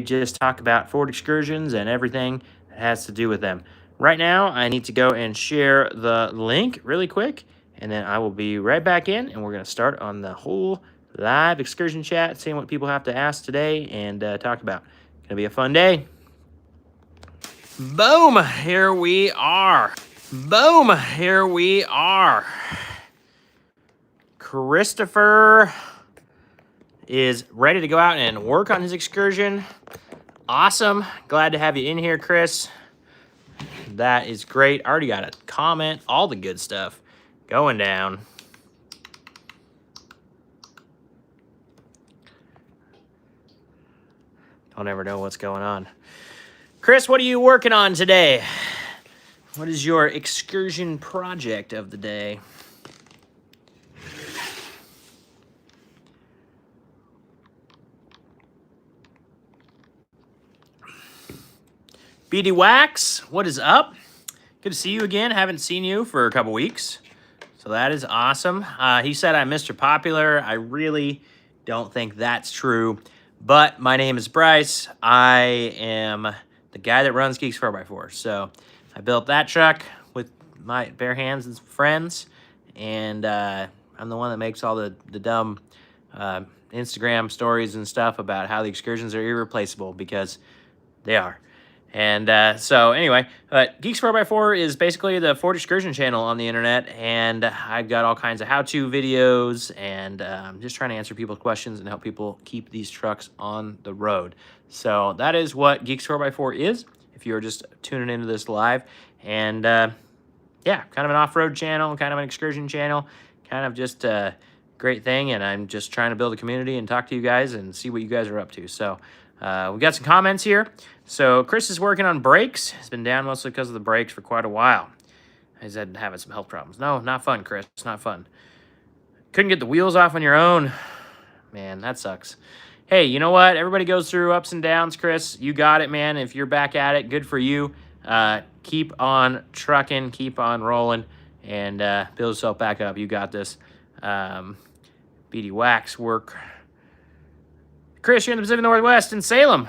just talk about Ford Excursions and everything that has to do with them. Right now, I need to go and share the link really quick, and then I will be right back in, and we're going to start on the whole live excursion chat, seeing what people have to ask today and talk about. Going to be a fun day. Boom! Here we are. Boom! Here we are. Christopher is ready to go out and work on his excursion. Awesome. Glad to have you in here, Chris. That is great. I already got a comment. All the good stuff going down. Don't ever know what's going on. Chris, what are you working on today? What is your excursion project of the day? BD Wax, what is up? Good to see you again. Haven't seen you for a couple weeks. So that is awesome. He said I'm Mr. Popular. I really don't think that's true. But my name is Bryce. I am the guy that runs Geeks 4x4. So I built that truck with my bare hands and some friends. And I'm the one that makes all the dumb Instagram stories and stuff about how the excursions are irreplaceable, because they are. And so anyway, Geeks 4x4 is basically the Ford Excursion channel on the internet, and I've got all kinds of how-to videos and just trying to answer people's questions and help people keep these trucks on the road. So that is what Geeks 4x4 is, if you're just tuning into this live. And yeah, kind of an off-road channel, kind of an excursion channel, kind of just a great thing, and I'm just trying to build a community and talk to you guys and see what you guys are up to. So we got some comments here. So Chris is working on brakes. He's been down mostly because of the brakes for quite a while. He's had having some health problems. No, not fun, Chris. It's not fun. Couldn't get the wheels off on your own. Man, that sucks. Hey, you know what? Everybody goes through ups and downs, Chris. You got it, man. If you're back at it, good for you. Keep on trucking, keep on rolling, and build yourself back up. You got this. BD Wax work. Chris, you're in the Pacific Northwest in Salem.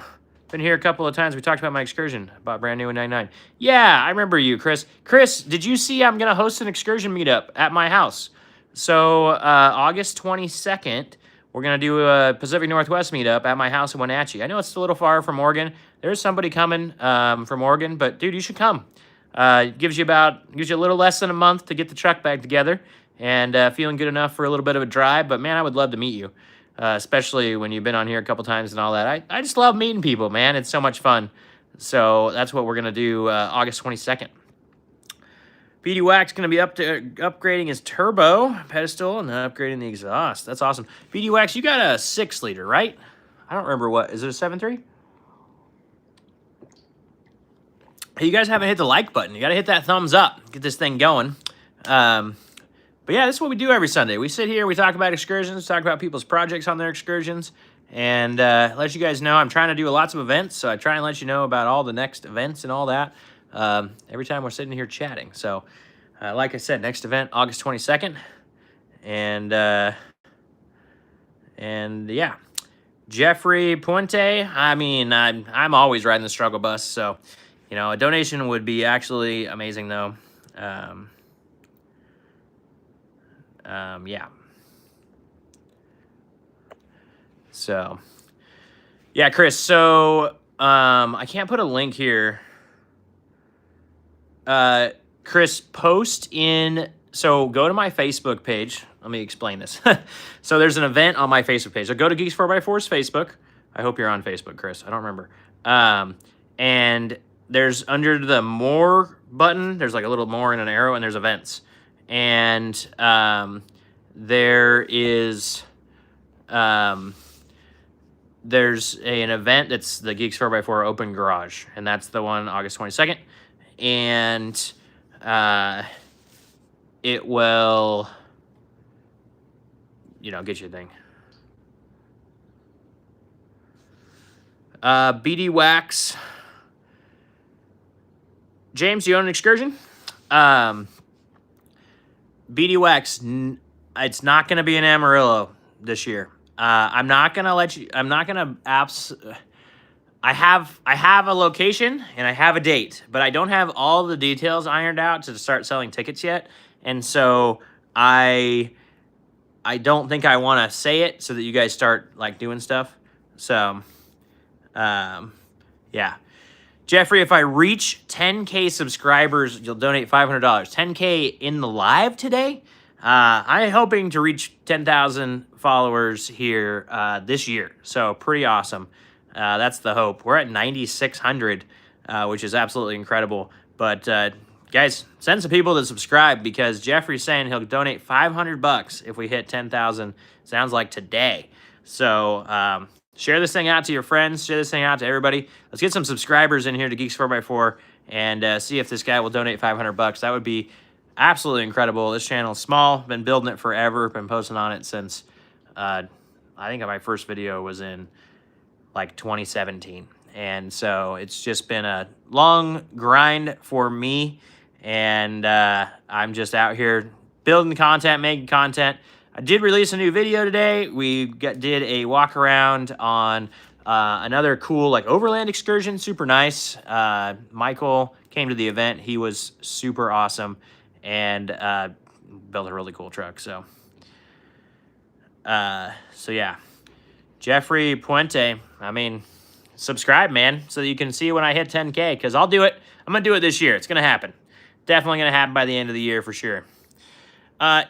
Been here a couple of times. We talked about my excursion. Bought brand new in 99. Yeah, I remember you, Chris. Chris, did you see I'm going to host an excursion meetup at my house? So August 22nd, we're going to do a Pacific Northwest meetup at my house in Wenatchee. I know it's a little far from Oregon. There's somebody coming from Oregon, but dude, you should come. Gives you a little less than a month to get the truck back together, and feeling good enough for a little bit of a drive. But man, I would love to meet you. Especially when you've been on here a couple times and all that. I just love meeting people, man. It's so much fun. So that's what we're going to do August 22nd. BD Wax going to be upgrading his turbo pedestal and upgrading the exhaust. That's awesome. BD Wax, you got a 6-liter, right? I don't remember what. Is it a 7.3? Hey, you guys haven't hit the like button. You got to hit that thumbs up. Get this thing going. But yeah, this is what we do every Sunday. We sit here, we talk about excursions, talk about people's projects on their excursions, and let you guys know I'm trying to do lots of events, so I try and let you know about all the next events and all that every time we're sitting here chatting. So, like I said, next event, August 22nd, and yeah. Jeffrey Puente, I mean, I'm always riding the struggle bus, so, you know, a donation would be actually amazing, though. Yeah. So, yeah, Chris, so, I can't put a link here. Chris, post in, so go to my Facebook page. Let me explain this. So there's an event on my Facebook page. So go to Geeks 4x4's Facebook. I hope you're on Facebook, Chris. I don't remember. And there's under the more button, there's like a little more and an arrow, and there's events. And there is there's an event that's the Geeks 4x4 Open Garage, and that's the one August 22nd. And it will, you know, get you a thing. BD Wax. James, you own an excursion? BD Wax, it's not going to be an Amarillo this year. I'm not going to let you, I have a location and I have a date, but I don't have all the details ironed out to start selling tickets yet. And so I don't think I want to say it so that you guys start like doing stuff. So yeah. Jeffrey, if I reach 10K subscribers, you'll donate $500. 10K in the live today. I'm hoping to reach 10,000 followers here this year. So pretty awesome. That's the hope. We're at 9,600, which is absolutely incredible. But guys, send some people to subscribe because Jeffrey's saying he'll donate $500 if we hit 10,000. Sounds like today. So share this thing out to your friends. Share this thing out to everybody. Let's get some subscribers in here to Geeks 4x4 and see if this guy will donate $500. That would be absolutely incredible. This channel is small. Been building it forever. Been posting on it since I think my first video was in like 2017. And so it's just been a long grind for me. And I'm just out here building content, making content. I did release a new video today. We did a walk around on another cool like overland excursion, super nice. Michael came to the event. He was super awesome and built a really cool truck. So yeah, Jeffrey Puente. I mean, subscribe, man, so that you can see when I hit 10K. Because I'll do it. I'm gonna do it this year. It's gonna happen. Definitely gonna happen by the end of the year for sure.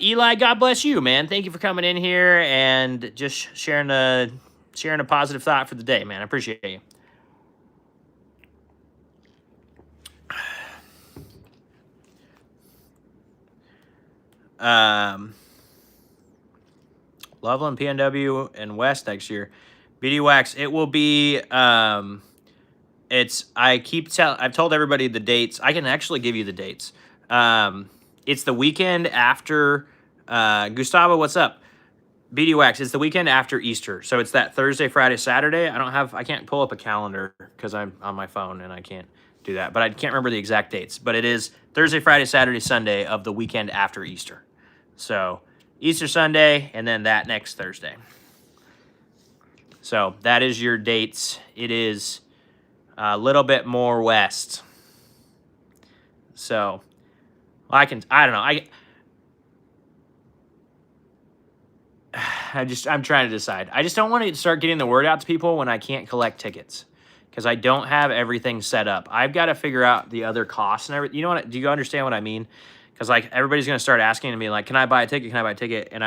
Eli, God bless you, man. Thank you for coming in here and just sharing a positive thought for the day, man. I appreciate you. Loveland, PNW, and West next year. BD Wax, it will be, I've told everybody the dates. I can actually give you the dates. It's the weekend after, Gustavo, what's up? BD Wax, it's the weekend after Easter. So it's that Thursday, Friday, Saturday. I can't pull up a calendar because I'm on my phone and I can't do that. But I can't remember the exact dates. But it is Thursday, Friday, Saturday, Sunday of the weekend after Easter. So Easter Sunday and then that next Thursday. So that is your dates. It is a little bit more west. So I don't know. I'm trying to decide. I just don't want to start getting the word out to people when I can't collect tickets because I don't have everything set up. I've got to figure out the other costs and everything. You know what? Do you understand what I mean? Because like everybody's going to start asking me like, can I buy a ticket? Can I buy a ticket? And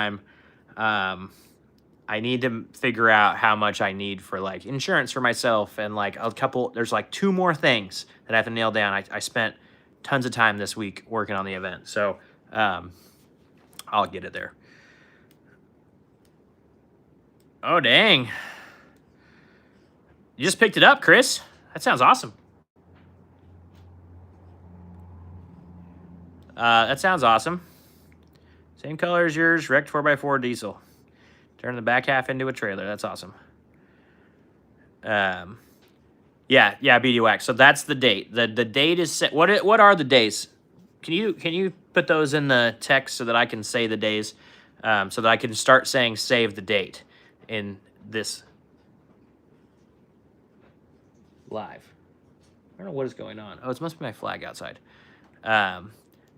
I need to figure out how much I need for like insurance for myself and like there's like 2 more things that I have to nail down. I spent tons of time this week working on the event. So I'll get it there. Oh, dang. You just picked it up, Chris. That sounds awesome. That sounds awesome. Same color as yours, wrecked 4x4 diesel. Turn the back half into a trailer. That's awesome. Yeah, BD Wax. So that's the date. The date is set. What are the days? Can you put those in the text so that I can say the days, so that I can start saying save the date in this live. I don't know what is going on. Oh, it must be my flag outside.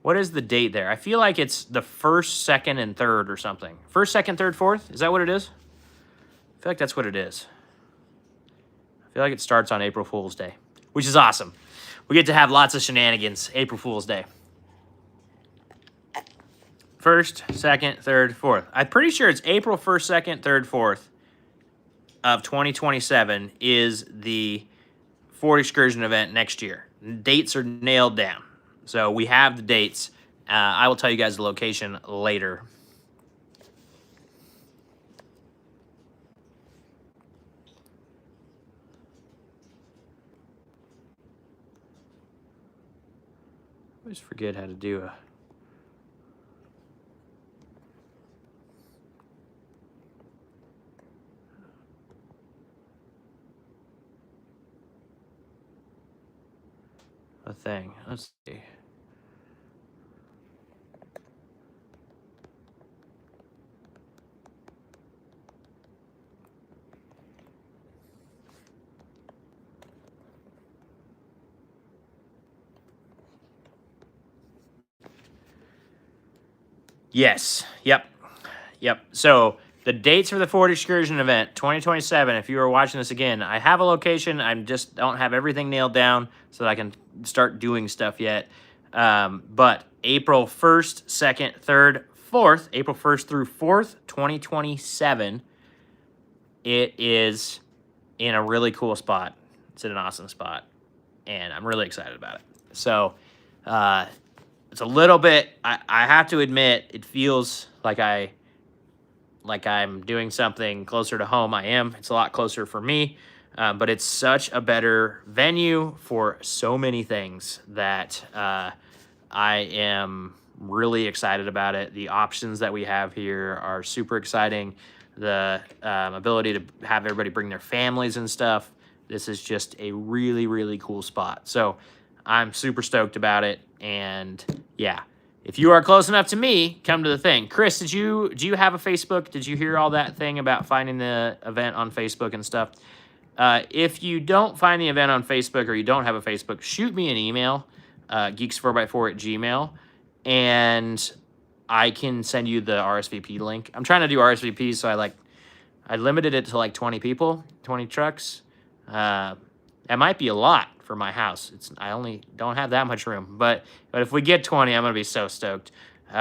What is the date there? I feel like it's the 1st, 2nd, and 3rd or something. 1st, 2nd, 3rd, 4th? Is that what it is? I feel like that's what it is. I feel like it starts on April Fool's Day, which is awesome. We get to have lots of shenanigans April Fool's Day. 1st, 2nd, 3rd, 4th. I'm pretty sure it's April 1st, 2nd, 3rd, 4th of 2027 is the Ford Excursion event next year. Dates are nailed down. So we have the dates. I will tell you guys the location later. I always forget how to do a thing. Let's see. Yes. Yep. Yep. So the dates for the Ford Excursion event, 2027. If you are watching this again, I have a location. I just don't have everything nailed down so that I can start doing stuff yet. But April 1st, 2nd, 3rd, 4th, April 1st through 4th, 2027, it is in a really cool spot. It's in an awesome spot, and I'm really excited about it. So it's a little bit, I have to admit, it feels like I'm doing something closer to home. I am. It's a lot closer for me, but it's such a better venue for so many things that I am really excited about it. The options that we have here are super exciting. The ability to have everybody bring their families and stuff. This is just a really, really cool spot. So I'm super stoked about it. And yeah, if you are close enough to me, come to the thing. Chris, do you have a Facebook? Did you hear all that thing about finding the event on Facebook and stuff? If you don't find the event on Facebook or you don't have a Facebook, shoot me an email, geeks4x4@gmail, and I can send you the RSVP link. I'm trying to do RSVPs, so I limited it to like 20 people, 20 trucks. That might be a lot for my house. I only don't have that much room, but if we get 20, I'm gonna be so stoked. So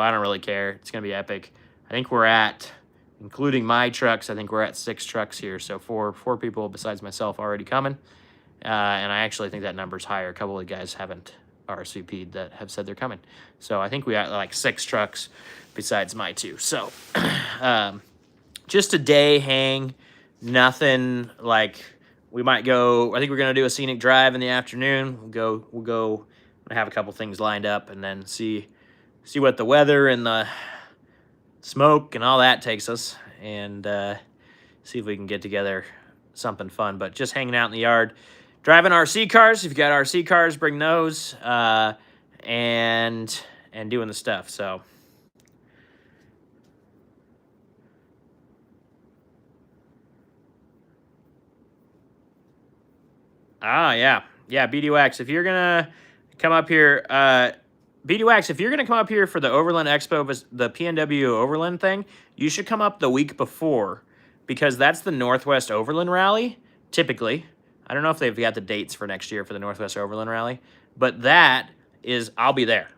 I don't really care. It's gonna be epic. I think we're at, including my trucks, I think we're at 6 trucks here. So four people besides myself already coming. And I actually think that number's higher. A couple of guys haven't RSVP'd that have said they're coming. So I think we got like 6 trucks besides my 2. So just a day hang, nothing like, we might go, I think we're going to do a scenic drive in the afternoon. We'll go have a couple things lined up and then see what the weather and the smoke and all that takes us, and see if we can get together something fun. But just hanging out in the yard, driving RC cars. If you got RC cars, bring those, and doing the stuff. So yeah, BD Wax. If you're gonna come up here, BD Wax, if you're gonna come up here for the Overland Expo, the PNW Overland thing, you should come up the week before, because that's the Northwest Overland Rally. Typically, I don't know if they've got the dates for next year for the Northwest Overland Rally, but I'll be there.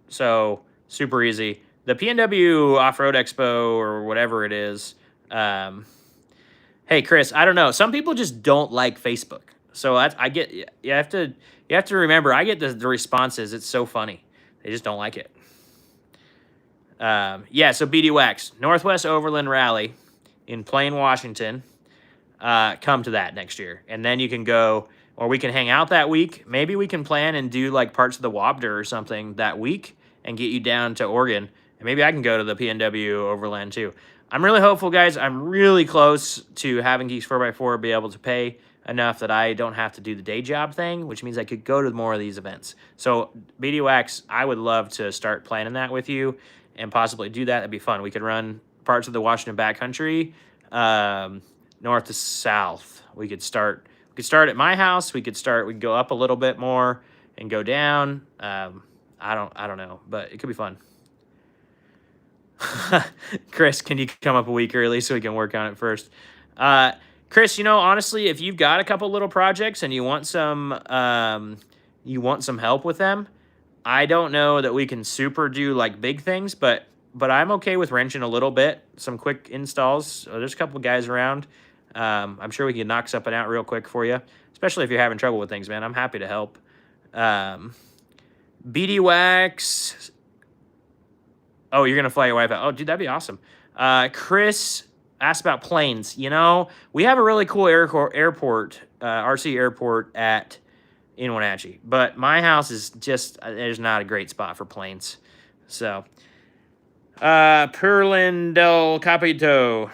So super easy. The PNW Off-Road Expo or whatever it is. Hey Chris, I don't know. Some people just don't like Facebook. So I get, you have to remember, I get the responses. It's so funny. They just don't like it. Yeah, so BD Wax, Northwest Overland Rally in Plain, Washington. Come to that next year. And then you can go, or we can hang out that week. Maybe we can plan and do like parts of the Wabder or something that week and get you down to Oregon. And maybe I can go to the PNW Overland too. I'm really hopeful, guys. I'm really close to having Geeks 4x4 be able to pay enough that I don't have to do the day job thing, which means I could go to more of these events. So BD Wax, I would love to start planning that with you and possibly do that. That'd be fun. We could run parts of the Washington backcountry, north to south. We could start at my house. We could go up a little bit more and go down. I don't know, but it could be fun. Chris, can you come up a week early so we can work on it first? Chris, honestly, if you've got a couple little projects and you want some help with them, I don't know that we can super do like big things, but I'm okay with wrenching a little bit, some quick installs. There's a couple of guys around. I'm sure we can knock something out real quick for you, especially if you're having trouble with things, man. I'm happy to help. BD Wax. Oh, you're going to fly your wife out. Oh, dude, that'd be awesome. Chris asked about planes. We have a really cool airport, RC airport in Wenatchee, but my house is just, there's not a great spot for planes. So, Perlin del Capito.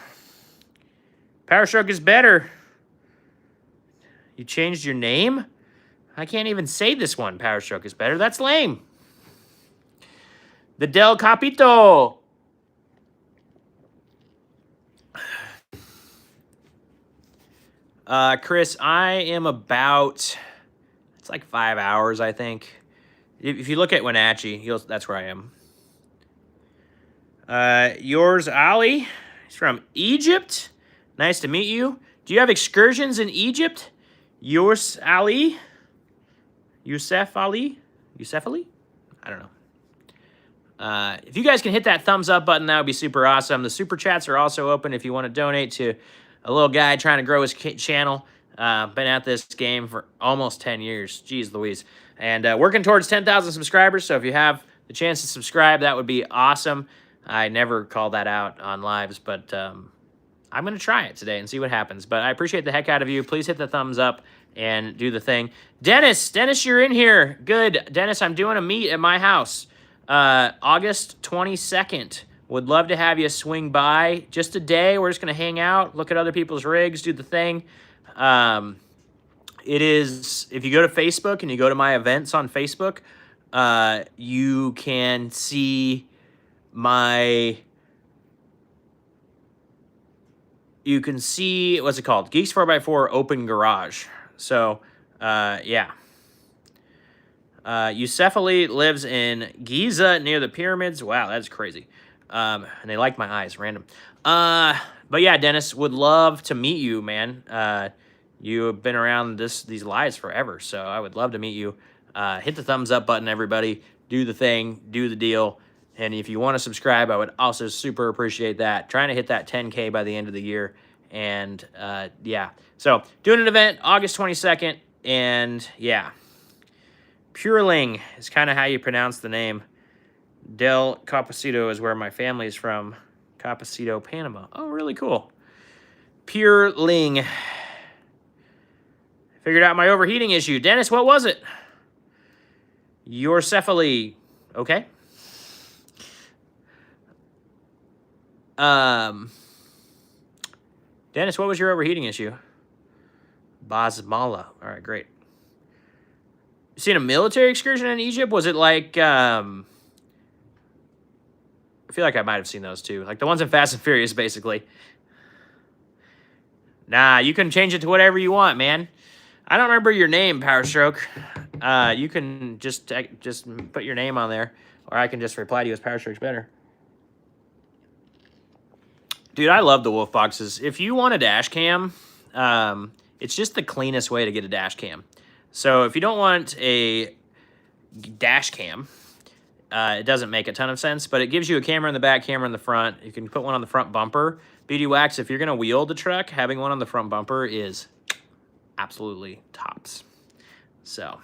Power Stroke is better. You changed your name? I can't even say this one. Power Stroke is better. That's lame. The Del Capito. Chris, I am about, it's like 5 hours, I think. If you look at Wenatchee, that's where I am. Yours, Ali. He's from Egypt. Nice to meet you. Do you have excursions in Egypt? Yours, Ali. Youssef Ali? Youssef Ali? I don't know. If you guys can hit that thumbs up button, that would be super awesome. The super chats are also open if you want to donate to a little guy trying to grow his channel. Been at this game for almost 10 years. Jeez Louise. And working towards 10,000 subscribers. So if you have the chance to subscribe, that would be awesome. I never call that out on lives, but I'm going to try it today and see what happens. But I appreciate the heck out of you. Please hit the thumbs up and do the thing. Dennis, you're in here. Good. Dennis, I'm doing a meet at my house. August 22nd. Would love to have you swing by. Just a day. We're just going to hang out, look at other people's rigs, do the thing. It is, if you go to Facebook and you go to my events on Facebook, you can see you can see, what's it called? Geeks 4x4 Open Garage. So, yeah. Youssef Ali lives in Giza near the pyramids. Wow, that's crazy. And they like my eyes, random. But yeah, Dennis, would love to meet you, man. You have been around these lives forever, so I would love to meet you. Hit the thumbs up button, everybody. Do the thing, do the deal. And if you want to subscribe, I would also super appreciate that. Trying to hit that 10K by the end of the year. And, yeah. So, doing an event August 22nd. And, yeah. Pureling is kind of how you pronounce the name. Del Capacito is where my family is from. Capacito, Panama. Oh, really cool. Pureling. Figured out my overheating issue. Dennis, what was it? Your cephaly. Okay. Dennis, what was your overheating issue? Basmala. All right, great. You seen a military excursion in Egypt? Was it like, I feel like I might have seen those too. Like the ones in Fast and Furious, basically. Nah, you can change it to whatever you want, man. I don't remember your name, Power Stroke. You can just put your name on there, or I can just reply to you as Power Stroke's better. Dude, I love the wolf boxes. If you want a dash cam, it's just the cleanest way to get a dash cam. So if you don't want a dash cam, it doesn't make a ton of sense, but it gives you a camera in the back, camera in the front. You can put one on the front bumper. Beauty Wax, if you're going to wheel the truck, having one on the front bumper is absolutely tops. So.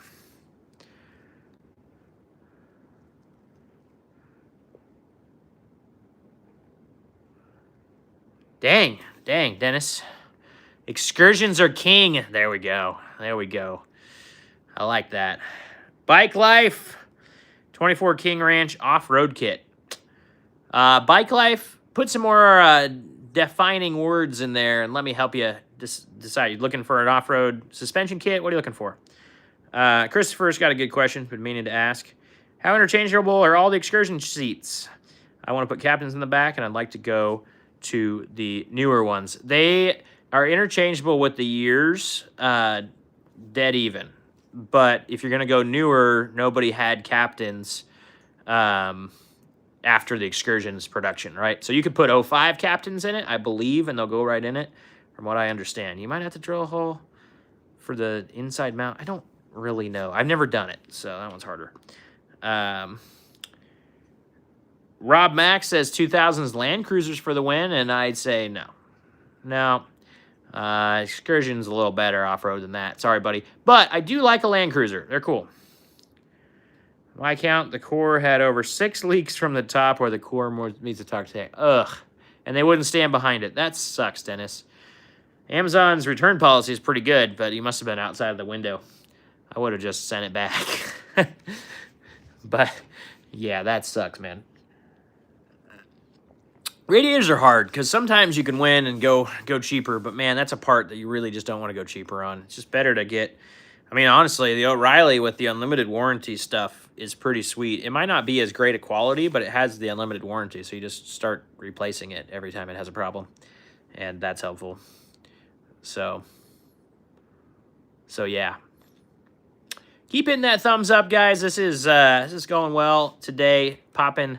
Dang, Dennis. Excursions are king. There we go. I like that. Bike Life. 24 King Ranch off-road kit. Bike Life, put some more defining words in there and let me help you decide. You're looking for an off-road suspension kit? What are you looking for? Christopher's got a good question, been meaning to ask. How interchangeable are all the excursion seats? I want to put captains in the back, and I'd like to go to the newer ones. They are interchangeable with the years, dead even. But if you're going to go newer, nobody had captains after the Excursion's production, right? So you could put 05 captains in it, I believe, and they'll go right in it, from what I understand. You might have to drill a hole for the inside mount. I don't really know. I've never done it, so that one's harder. Rob Max says 2000s Land Cruisers for the win, and I'd say no. No. Excursion's a little better off-road than that. Sorry, buddy. But I do like a Land Cruiser. They're cool. My count, the core had over 6 leaks from the top where the core meets the top tank. Ugh. And they wouldn't stand behind it. That sucks, Dennis. Amazon's return policy is pretty good, but he must have been outside of the window. I would have just sent it back. But, yeah, that sucks, man. Radiators are hard because sometimes you can win and go cheaper, but man, that's a part that you really just don't want to go cheaper on. It's just better to get, I mean, honestly, the O'Reilly with the unlimited warranty stuff is pretty sweet. It might not be as great a quality, but it has the unlimited warranty, so you just start replacing it every time it has a problem, and that's helpful. So yeah. Keep hitting that thumbs up, guys. This is going well today. Popping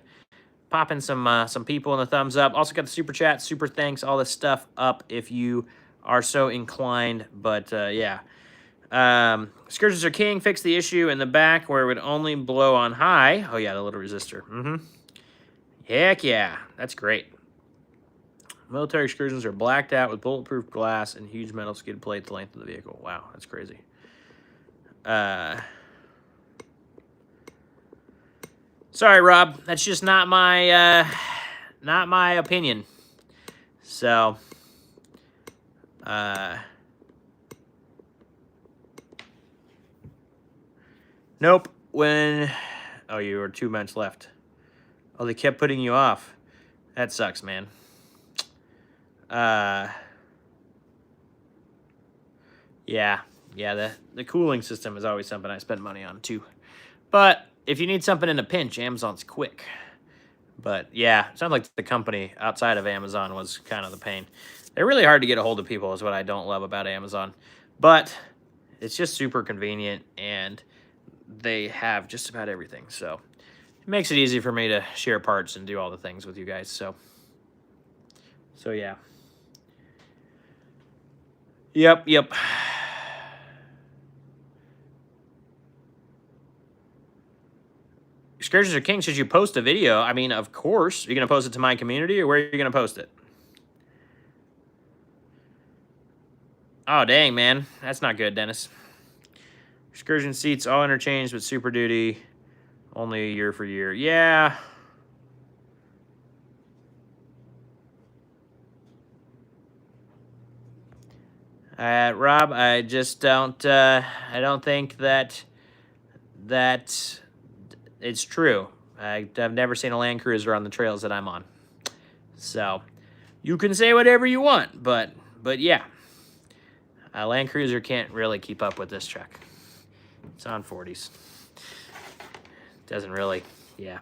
popping some people in the thumbs up. Also got the super chat, super thanks, all this stuff up if you are so inclined. But yeah. Excursions are king. Fix the issue in the back where it would only blow on high. Oh yeah, the little resistor. Heck yeah, that's great. Military excursions are blacked out with bulletproof glass and huge metal skid plate the length of the vehicle. Wow, that's crazy. Sorry, Rob. That's just not my opinion. So, nope. Oh, you were 2 months left. Oh, they kept putting you off. That sucks, man. Yeah, the cooling system is always something I spend money on too. But if you need something in a pinch, Amazon's quick. But yeah, it sounds like the company outside of Amazon was kind of the pain. They're really hard to get a hold of people is what I don't love about Amazon. But it's just super convenient and they have just about everything. So it makes it easy for me to share parts and do all the things with you guys. So yeah. Yep. Excursions are king. Should you post a video? I mean, of course. Are you going to post it to my community or where are you going to post it? Oh, dang, man. That's not good, Dennis. Excursion seats all interchanged with Super Duty. Only year for year. Yeah. Rob, I just don't, I don't think that it's true. I've never seen a Land Cruiser on the trails that I'm on. So, you can say whatever you want, but yeah. A Land Cruiser can't really keep up with this truck. It's on 40s. Doesn't really, yeah.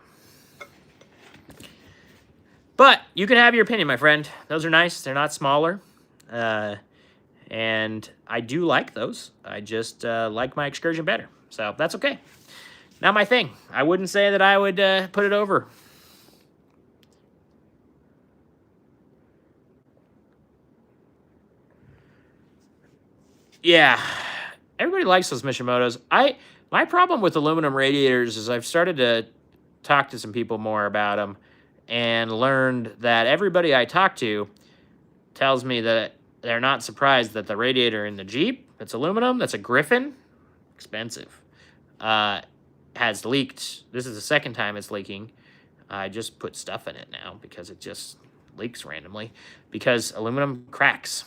But you can have your opinion, my friend. Those are nice. They're not smaller. And I do like those. I just like my Excursion better. So that's okay. Not my thing. I wouldn't say that I would put it over. Yeah. Everybody likes those Mishimotos. My problem with aluminum radiators is I've started to talk to some people more about them and learned that everybody I talk to tells me that they're not surprised that the radiator in the Jeep, that's aluminum, that's a Griffin, expensive, has leaked. This is the second time it's leaking. I just put stuff in it now because it just leaks randomly because aluminum cracks.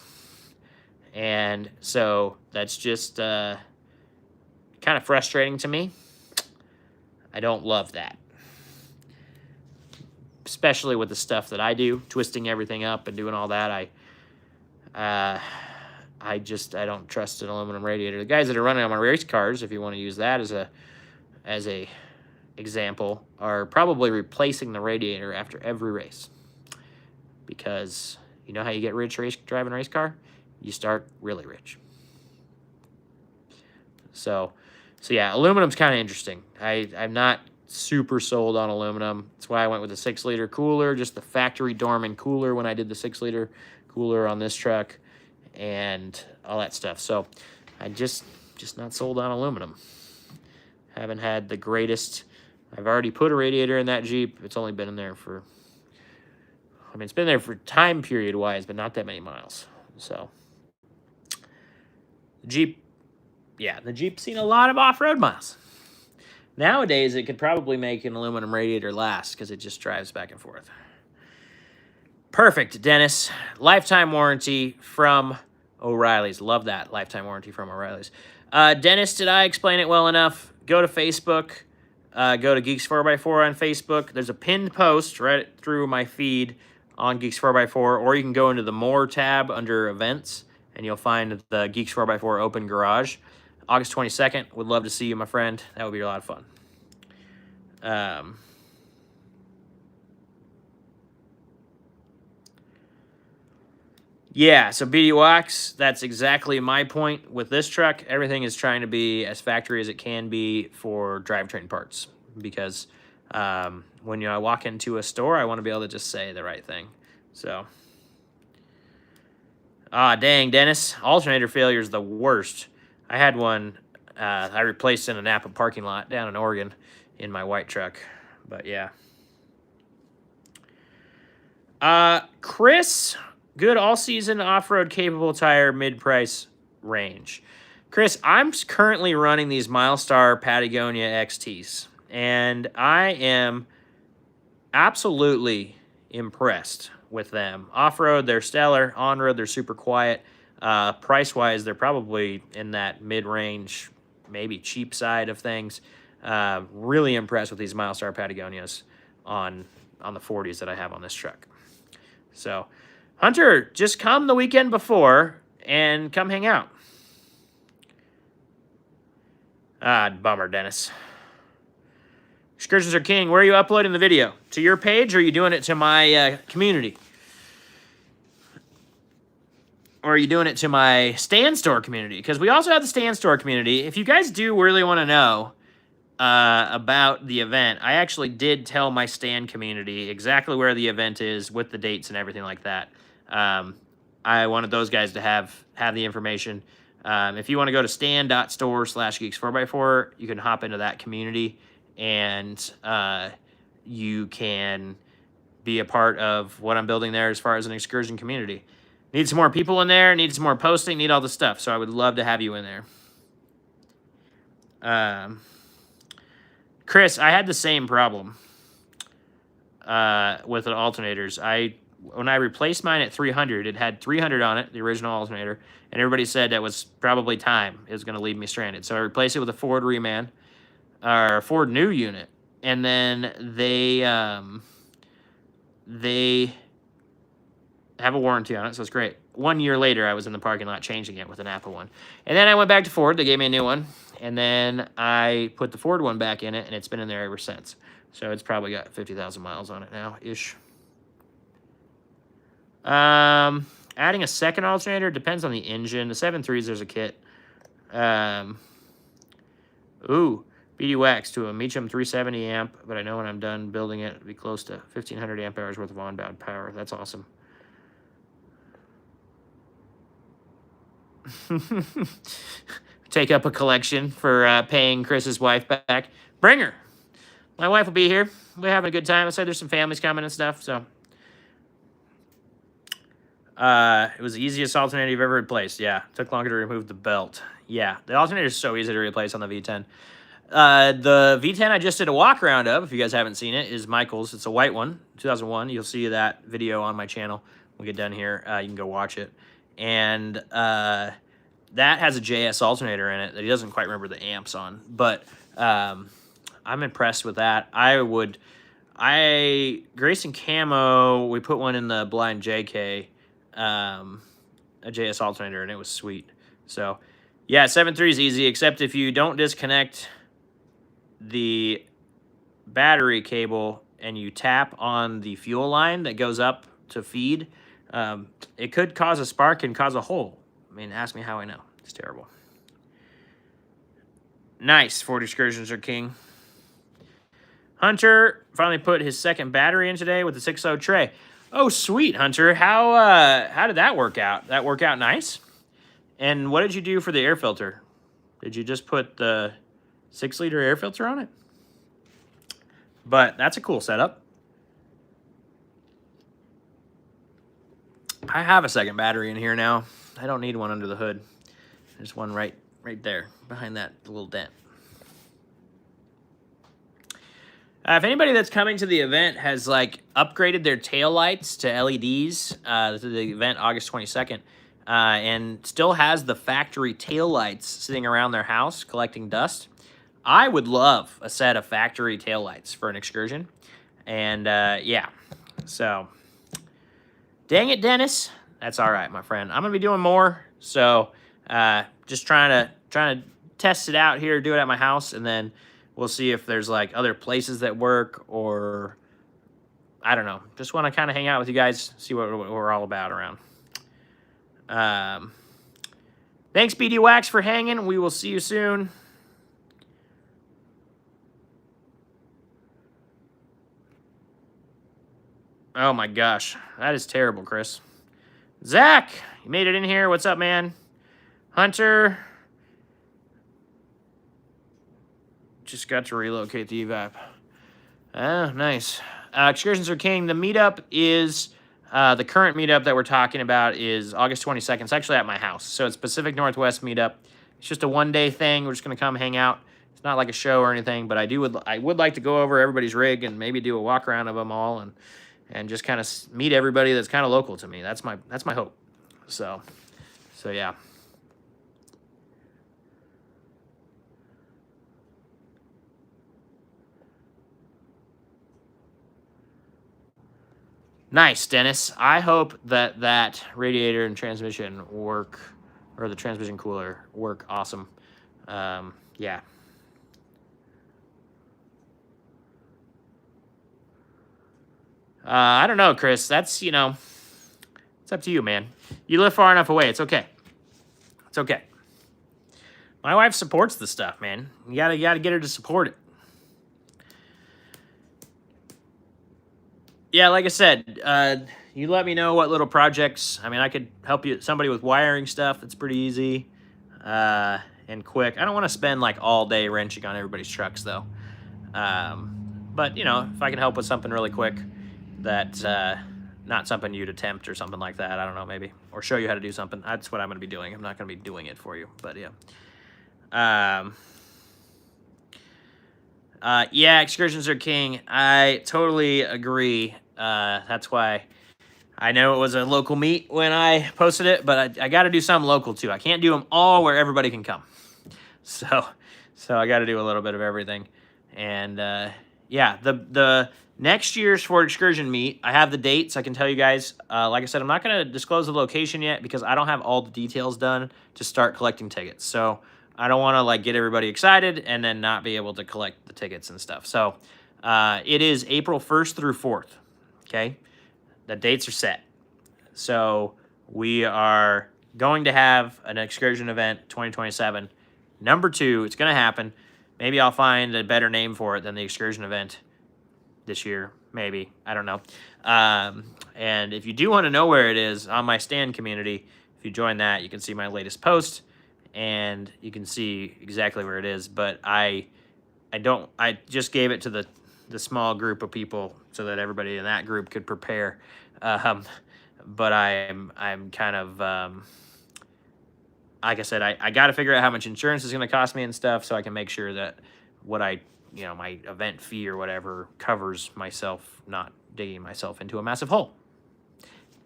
And so that's just kind of frustrating to me. I don't love that. Especially with the stuff that I do, twisting everything up and doing all that. I don't trust an aluminum radiator. The guys that are running on my race cars, if you want to use that as a example, are probably replacing the radiator after every race. Because you know how you get rich driving a race car? You start really rich. So yeah, aluminum's kind of interesting. I'm not super sold on aluminum. That's why I went with a 6-liter cooler, just the factory Dorman cooler when I did the 6-liter cooler on this truck and all that stuff. So I just not sold on aluminum. Haven't had the greatest. I've already put a radiator in that Jeep. It's only been in there for, I mean, it's been there for time period wise, but not that many miles. So the Jeep's seen a lot of off-road miles. Nowadays, it could probably make an aluminum radiator last because it just drives back and forth. Perfect, Dennis. Lifetime warranty from O'Reilly's. Love that, lifetime warranty from O'Reilly's. Dennis, did I explain it well enough? Go to Facebook. Go to Geeks 4x4 on Facebook. There's a pinned post right through my feed on Geeks 4x4, or you can go into the More tab under Events, and you'll find the Geeks 4x4 Open Garage. August 22nd. Would love to see you, my friend. That would be a lot of fun. Yeah, so BD Wax, that's exactly my point with this truck. Everything is trying to be as factory as it can be for drivetrain parts because When I walk into a store, I want to be able to just say the right thing. So, dang, Dennis, alternator failure is the worst. I had one I replaced in a Napa parking lot down in Oregon in my white truck. But yeah. Chris, good all-season off-road capable tire mid-price range. Chris, I'm currently running these Milestar Patagonia XTs, and I am absolutely impressed with them. Off-road, they're stellar. On-road, they're super quiet. Price-wise, they're probably in that mid-range, maybe cheap side of things. Really impressed with these Milestar Patagonias on the 40s that I have on this truck. So, Hunter, just come the weekend before and come hang out. Bummer, Dennis. Excursions are king. Where are you uploading the video? To your page, or are you doing it to my community? Or are you doing it to my stand store community? Because we also have the stand store community. If you guys do really want to know about the event, I actually did tell my stand community exactly where the event is with the dates and everything like that. I wanted those guys to have the information. If you want to go to stand.store/geeks4x4, you can hop into that community and you can be a part of what I'm building there as far as an excursion community. Need some more people in there, need some more posting, need all the stuff. So I would love to have you in there. Chris, I had the same problem with the alternators. When I replaced mine at 300, it had 300 on it, the original alternator, and everybody said that was probably time. It was going to leave me stranded. So I replaced it with a Ford Reman, or a Ford new unit, and then they have a warranty on it, so it's great. 1 year later, I was in the parking lot changing it with an Apple one. And then I went back to Ford. They gave me a new one. And then I put the Ford one back in it, and it's been in there ever since. So it's probably got 50,000 miles on it now-ish. Adding a second alternator depends on the engine. The 7.3s, there's a kit. BD Wax to a Meacham 370 amp, but I know when I'm done building it, it'll be close to 1,500 amp hours worth of onboard power. That's awesome. Take up a collection for paying Chris's wife back. Bring her. My wife will be here. We're having a good time. I said there's some families coming and stuff, so. It was the easiest alternator you've ever replaced. Yeah, took longer to remove the belt. Yeah, the alternator is so easy to replace on the V10. The V10 I just did a walk around of, if you guys haven't seen it, is Michael's. It's a white one, 2001. You'll see that video on my channel. When we get done here, you can go watch it. And that has a JS alternator in it that he doesn't quite remember the amps on. But I'm impressed with that. Grayson Camo, we put one in the Blind JK, a JS alternator, and it was sweet. So, yeah, 7.3 is easy, except if you don't disconnect the battery cable and you tap on the fuel line that goes up to feed, it could cause a spark and cause a hole. I mean, ask me how I know. It's terrible. Nice. Ford Excursions are king. Hunter finally put his second battery in today with the 6.0 tray. Oh, sweet, Hunter. How did that work out? That work out nice? And what did you do for the air filter? Did you just put the 6-liter air filter on it? But that's a cool setup. I have a second battery in here now. I don't need one under the hood. There's one right there behind that little dent. If anybody that's coming to the event has like upgraded their tail lights to LEDs, to the event August 22nd, and still has the factory tail lights sitting around their house collecting dust, I would love a set of factory tail lights for an excursion. And yeah, so dang it, Dennis. That's all right, my friend. I'm gonna be doing more, so just trying to test it out here, do it at my house, and then we'll see if there's like other places that work, or I don't know. Just want to kind of hang out with you guys, see what we're all about around. Thanks, BD Wax, for hanging. We will see you soon. Oh my gosh, that is terrible, Chris. Zach, you made it in here. What's up, man? Hunter. Just got to relocate the evap. Oh, nice. Excursions are king. The meetup is, the current meetup that we're talking about is August 22nd. It's actually at my house. So it's Pacific Northwest meetup. It's just a one-day thing. We're just going to come hang out. It's not like a show or anything, but I would like to go over everybody's rig and maybe do a walk around of them all and just kind of meet everybody that's kind of local to me. That's my hope. So yeah. Nice, Dennis. I hope that radiator and transmission work, or the transmission cooler work awesome. Yeah. I don't know, Chris. That's, it's up to you, man. You live far enough away. It's okay. It's okay. My wife supports the stuff, man. You gotta get her to support it. Yeah, like I said, you let me know what little projects. I mean, I could help you, somebody with wiring stuff. It's pretty easy and quick. I don't want to spend like all day wrenching on everybody's trucks, though. But, if I can help with something really quick that's not something you'd attempt or something like that, I don't know, maybe. Or show you how to do something. That's what I'm going to be doing. I'm not going to be doing it for you, but yeah. Yeah, excursions are king. I totally agree. That's why I know it was a local meet when I posted it, but I got to do some local too. I can't do them all where everybody can come. So I got to do a little bit of everything. And yeah, the next year's Ford Excursion meet, I have the dates. I can tell you guys. Like I said, I'm not going to disclose the location yet because I don't have all the details done to start collecting tickets. So I don't want to like get everybody excited and then not be able to collect the tickets and stuff. So it is April 1st through 4th. Okay, the dates are set. So we are going to have an excursion event 2027. Number 2, it's going to happen. Maybe I'll find a better name for it than the excursion event this year. Maybe. I don't know. And if you do want to know where it is on my stand community, if you join that, you can see my latest post and you can see exactly where it is. But I just gave it to the small group of people so that everybody in that group could prepare. But I'm kind of, like I said, I got to figure out how much insurance is going to cost me and stuff so I can make sure that what my event fee or whatever covers myself not digging myself into a massive hole.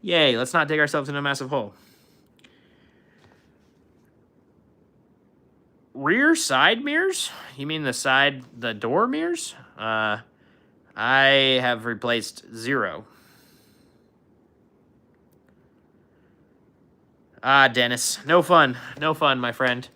Yay, let's not dig ourselves into a massive hole. Rear side mirrors? You mean the door mirrors? I have replaced 0. Dennis. No fun, my friend.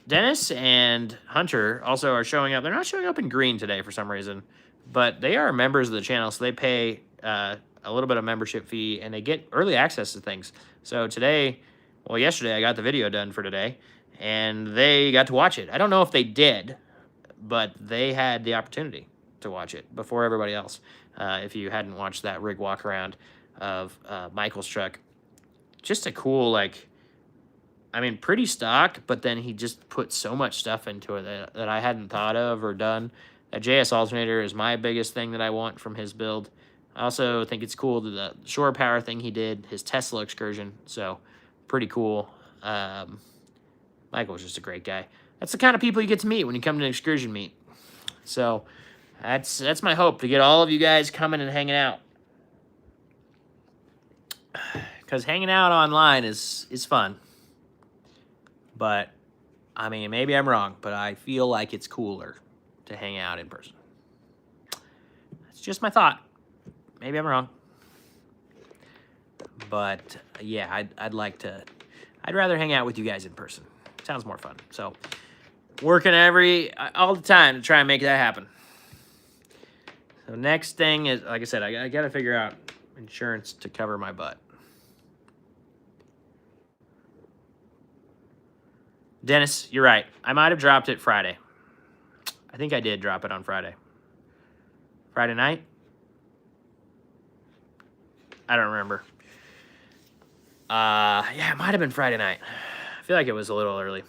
Dennis and Hunter also are showing up. They're not showing up in green today for some reason, but they are members of the channel, so they pay a little bit of membership fee, and they get early access to things. So yesterday I got the video done for today, and they got to watch it. I don't know if they did, but they had the opportunity to watch it before everybody else. If you hadn't watched that rig walk around of Michael's truck, just a cool, pretty stock, but then he just put so much stuff into it that I hadn't thought of or done. That JS alternator is my biggest thing that I want from his build. I also think it's cool the shore power thing he did, his Tesla excursion, so pretty cool. Michael was just a great guy. That's the kind of people you get to meet when you come to an excursion meet. So that's my hope, to get all of you guys coming and hanging out. Because hanging out online is fun. But, maybe I'm wrong, but I feel like it's cooler to hang out in person. That's just my thought. Maybe I'm wrong. But, yeah, I'd rather hang out with you guys in person. Sounds more fun. So, working all the time to try and make that happen. So, next thing is, like I said, I got to figure out insurance to cover my butt. Dennis, you're right. I might have dropped it Friday. I think I did drop it on Friday. Friday night? I don't remember. Yeah, it might have been Friday night. I feel like it was a little early.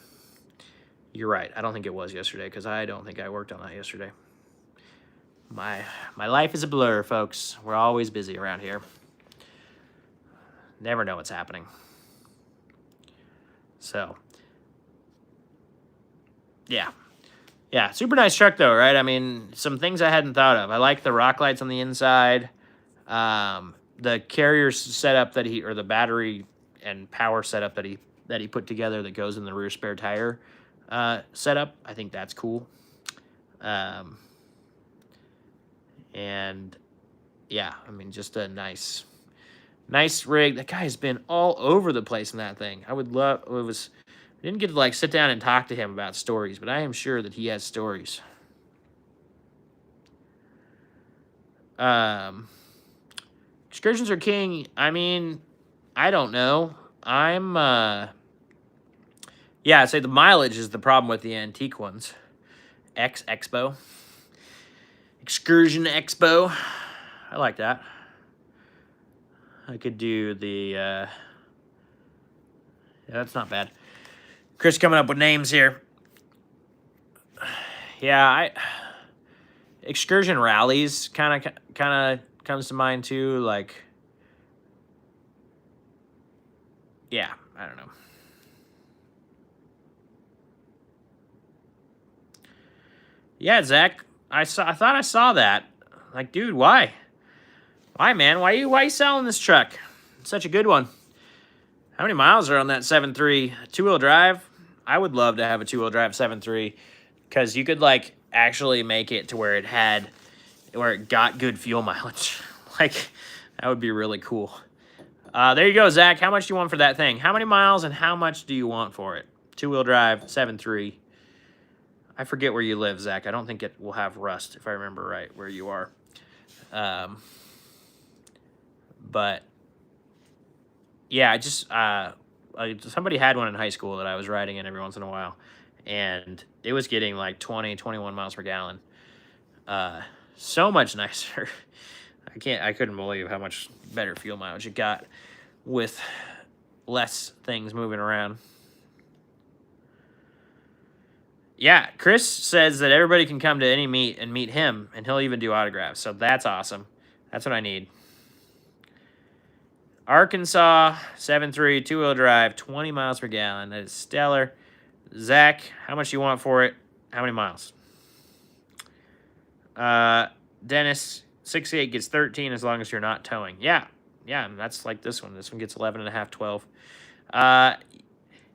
You're right. I don't think it was yesterday because I don't think I worked on that yesterday. My life is a blur, folks. We're always busy around here. Never know what's happening. So, yeah. Yeah, super nice truck though, right? I mean, some things I hadn't thought of. I like the rock lights on the inside. The carrier setup that or the battery and power setup that he put together that goes in the rear spare tire setup. I think that's cool. And yeah, I mean, just a nice rig. That guy has been all over the place in that thing. I didn't get to like sit down and talk to him about stories, but I am sure that he has stories. Excursions are king. I mean, I don't know. Yeah, I'd say the mileage is the problem with the antique ones. Expo. Excursion Expo. I like that. I could do the, yeah, that's not bad. Chris coming up with names here. Yeah, Excursion Rallies kind of comes to mind too. Like, yeah, I don't know. Yeah, Zach, I thought I saw that. Like, dude, why? Why, man? Why you selling this truck? It's such a good one. How many miles are on that 7.3 two-wheel drive? I would love to have a two-wheel drive 7.3 because you could like actually make it to where it got good fuel mileage. Like, that would be really cool. There you go, Zach. How much do you want for that thing? How many miles and how much do you want for it? Two-wheel drive 7.3. I forget where you live, Zach. I don't think it will have rust, if I remember right, where you are. But yeah, somebody had one in high school that I was riding in every once in a while, and it was getting like 20, 21 miles per gallon. So much nicer. I couldn't believe how much better fuel mileage it got with less things moving around. Yeah, Chris says that everybody can come to any meet and meet him, and he'll even do autographs. So that's awesome. That's what I need. Arkansas, 7.3, two-wheel drive, 20 miles per gallon. That is stellar. Zach, how much do you want for it? How many miles? Dennis, 6.8 gets 13 as long as you're not towing. Yeah, and that's like this one. This one gets 11.5, 12.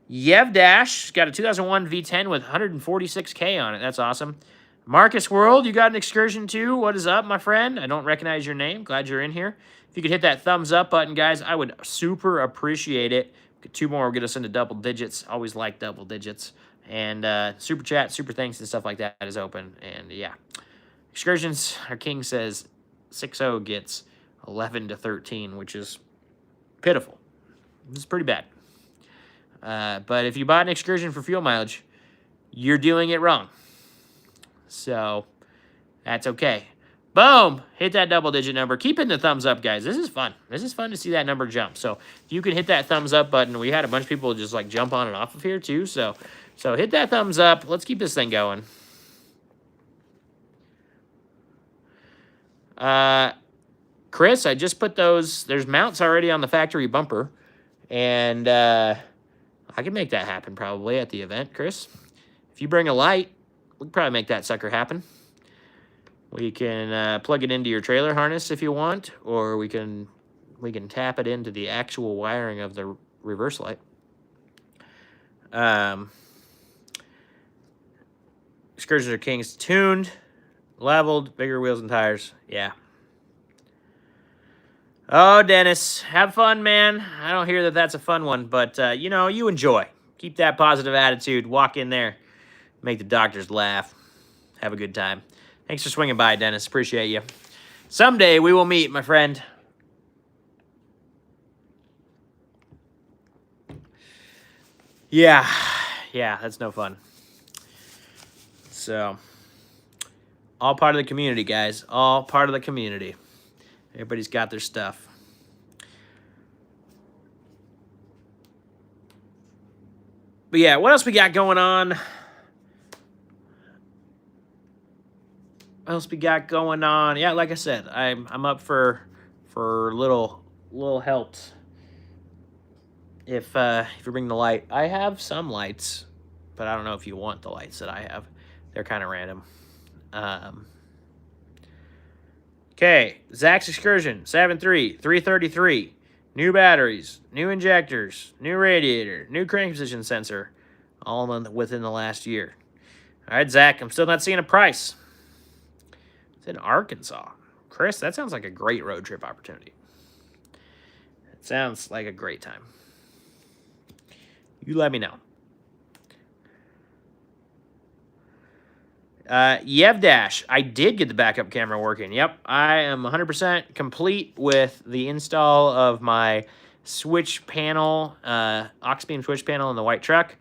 Yev Dash got a 2001 V10 with 146K on it. That's awesome. Marcus World, you got an excursion too. What is up, my friend? I don't recognize your name. Glad you're in here. If you could hit that thumbs up button, guys, I would super appreciate it. Two more will get us into double digits. Always like double digits. And super chat, super thanks, and stuff like that is open. And yeah, excursions. Our king says 6.0 gets 11 to 13, which is pitiful. This is pretty bad. But if you bought an excursion for fuel mileage, you're doing it wrong. So that's okay. Boom! Hit that double-digit number. Keep hitting the thumbs up, guys. This is fun. This is fun to see that number jump. So if you can hit that thumbs up button, we had a bunch of people just like jump on and off of here too. So hit that thumbs up. Let's keep this thing going. Chris, I just put those. There's mounts already on the factory bumper, and I can make that happen probably at the event, Chris. If you bring a light, we can probably make that sucker happen. We can plug it into your trailer harness if you want, or we can tap it into the actual wiring of the reverse light. Excursions are kings. Tuned, leveled, bigger wheels and tires. Yeah. Oh, Dennis, have fun, man. I don't hear that that's a fun one, but, you know, you enjoy. Keep that positive attitude. Walk in there. Make the doctors laugh. Have a good time. Thanks for swinging by, Dennis. Appreciate you. Someday we will meet, my friend. Yeah, that's no fun. So, all part of the community, guys. All part of the community. Everybody's got their stuff. But yeah, what else we got going on? What else we got going on? Yeah, like I said, I'm up for little helps. If you bring the light, I have some lights, but I don't know if you want the lights that I have. They're kind of random. Okay, Zach's Excursion 7.3, 333. New batteries, new injectors, new radiator, new crank position sensor, all within the last year. All right, Zach, I'm still not seeing a price. It's in Arkansas. Chris, that sounds like a great road trip opportunity. It sounds like a great time. You let me know. Yevdash, I did get the backup camera working. Yep, I am 100% complete with the install of my switch panel, aux beam switch panel in the white truck.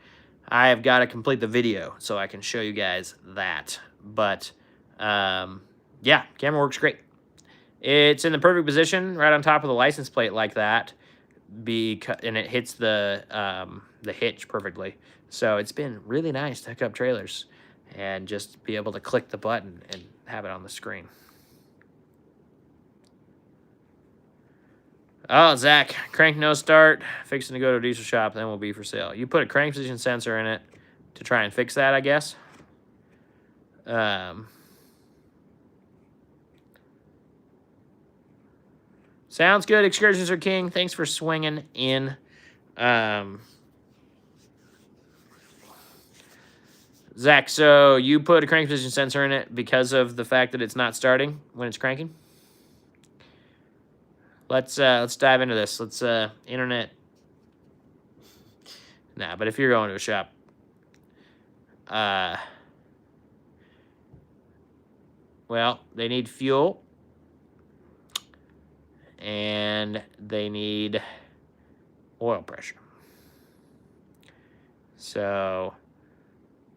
I have got to complete the video so I can show you guys that. But, yeah, camera works great. It's in the perfect position right on top of the license plate like that, and it hits the hitch perfectly. So it's been really nice to hook up trailers and just be able to click the button and have it on the screen. Oh, Zach, crank no start, fixing to go to a diesel shop, then will be for sale. You put a crank position sensor in it to try and fix that, I guess. Sounds good. Excursions are king. Thanks for swinging in. Zach, so you put a crank position sensor in it because of the fact that it's not starting when it's cranking? Let's dive into this. Let's internet. Nah, but if you're going to a shop, well, they need fuel and they need oil pressure. So,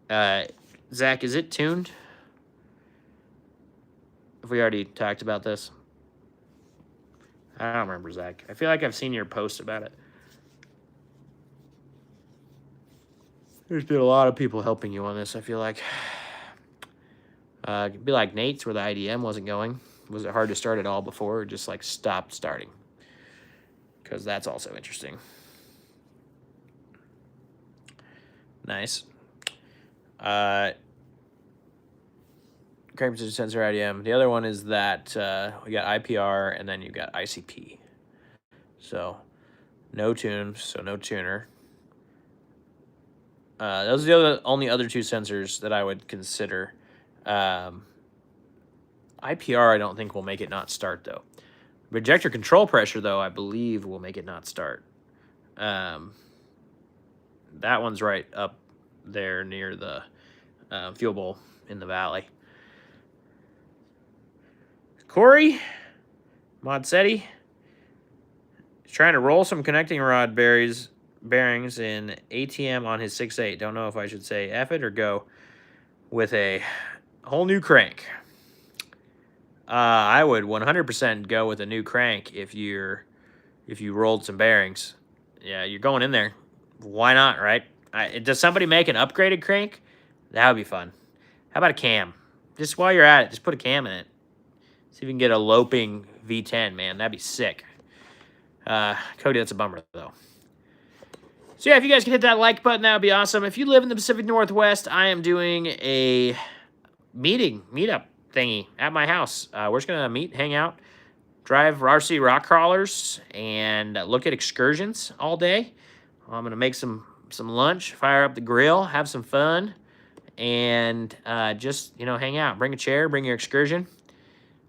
Zach, is it tuned? Have we already talked about this? I don't remember, Zach. I feel like I've seen your post about it. There's been a lot of people helping you on this, I feel like. It'd be like Nate's where the IDM wasn't going. Was it hard to start it all before or just like stopped starting? Because that's also interesting. Nice. Crank position sensor IDM. The other one is that we got IPR and then you got ICP. So no tune, so no tuner. Those are the only other two sensors that I would consider. IPR I don't think will make it not start though. Rejector control pressure though I believe will make it not start. That one's right up there near the fuel bowl in the valley. Corey Modsetti is trying to roll some connecting rod bearings in ATM on his 6.8. Don't know if I should say F it or go with a whole new crank. I would 100% go with a new crank if you rolled some bearings. Yeah, you're going in there. Why not, right? Does somebody make an upgraded crank? That would be fun. How about a cam? Just while you're at it, just put a cam in it. See if you can get a loping V10, man. That'd be sick. Cody, that's a bummer, though. So, yeah, if you guys can hit that like button, that would be awesome. If you live in the Pacific Northwest, I am doing a meetup thingy at my house. We're just going to meet, hang out, drive RC rock crawlers, and look at excursions all day. I'm going to make some lunch, fire up the grill, have some fun, and just, hang out. Bring a chair, bring your excursion.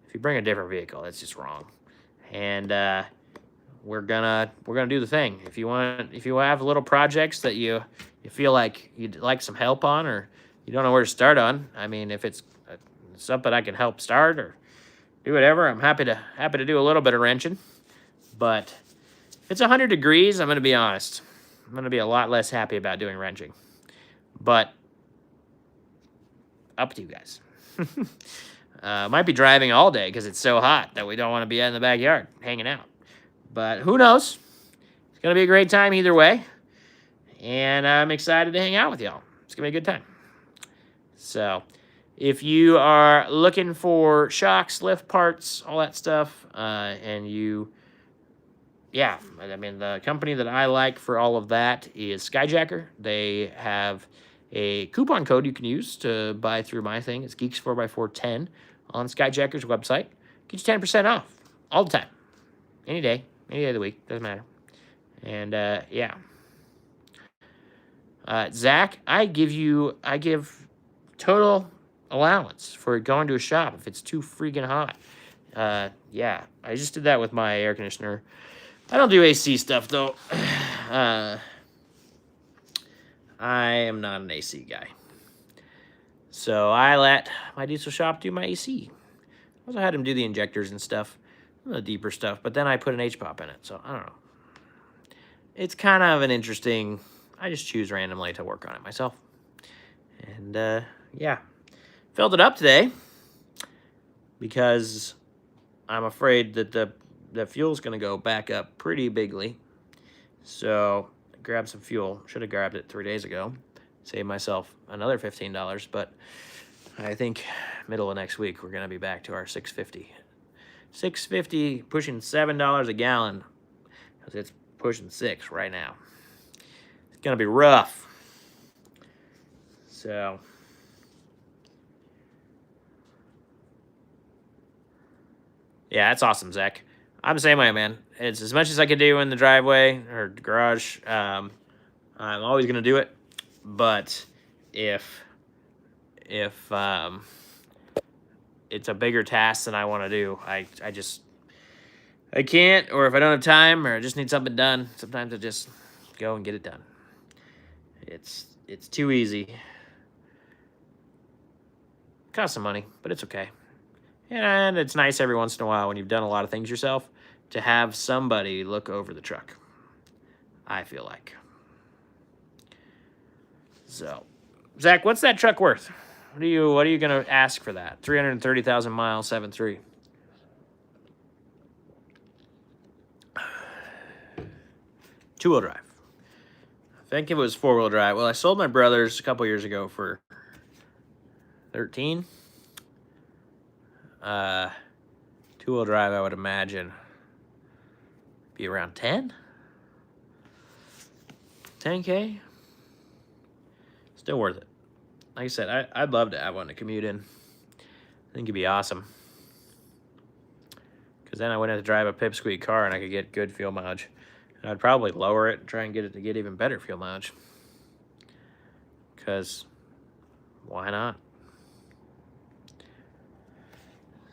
If you bring a different vehicle, that's just wrong. And we're gonna do the thing. If you have little projects that you feel like you'd like some help on, or you don't know where to start on, I mean, if it's something I can help start or do whatever, I'm happy to do a little bit of wrenching. But if it's 100 degrees, I'm gonna be honest. I'm gonna be a lot less happy about doing wrenching. But up to you guys. Might be driving all day because it's so hot that we don't want to be out in the backyard hanging out. But who knows? It's going to be a great time either way. And I'm excited to hang out with y'all. It's going to be a good time. So, if you are looking for shocks, lift parts, all that stuff, and you... Yeah, I mean, the company that I like for all of that is Skyjacker. They have a coupon code you can use to buy through my thing. It's Geeks4x410 on Skyjacker's website. Get you 10% off all the time. Any day of the week. Doesn't matter. And, yeah. Zach, I give total allowance for going to a shop if it's too freaking hot. Yeah, I just did that with my air conditioner. I don't do AC stuff, though. I am not an AC guy. So I let my diesel shop do my AC. I also had him do the injectors and stuff, the deeper stuff, but then I put an H-pop in it, so I don't know. It's kind of an interesting... I just choose randomly to work on it myself. And, yeah. Filled it up today because I'm afraid that the fuel's going to go back up pretty bigly. So, I grabbed some fuel. Should have grabbed it 3 days ago. Saved myself another $15, but I think middle of next week we're going to be back to our $6.50. $6.50, pushing $7 a gallon, because it's pushing $6 right now. It's going to be rough. So, yeah, that's awesome, Zach. I'm the same way, man. It's as much as I can do in the driveway or garage. I'm always going to do it. But if it's a bigger task than I want to do, I can't, or if I don't have time or I just need something done, sometimes I just go and get it done. It's too easy. Costs some money, but it's okay. And it's nice every once in a while when you've done a lot of things yourself to have somebody look over the truck, I feel like. So, Zach, what's that truck worth? What are you going to ask for that? 330,000 miles, 7.3. Two-wheel drive. I think it was four-wheel drive. Well, I sold my brother's a couple years ago for 13. Two-wheel drive, I would imagine, be around 10? 10K? Still worth it. Like I said, I'd love to have one to commute in. I think it'd be awesome. Because then I wouldn't have to drive a pipsqueak car and I could get good fuel mileage. And I'd probably lower it and try and get it to get even better fuel mileage. Because why not?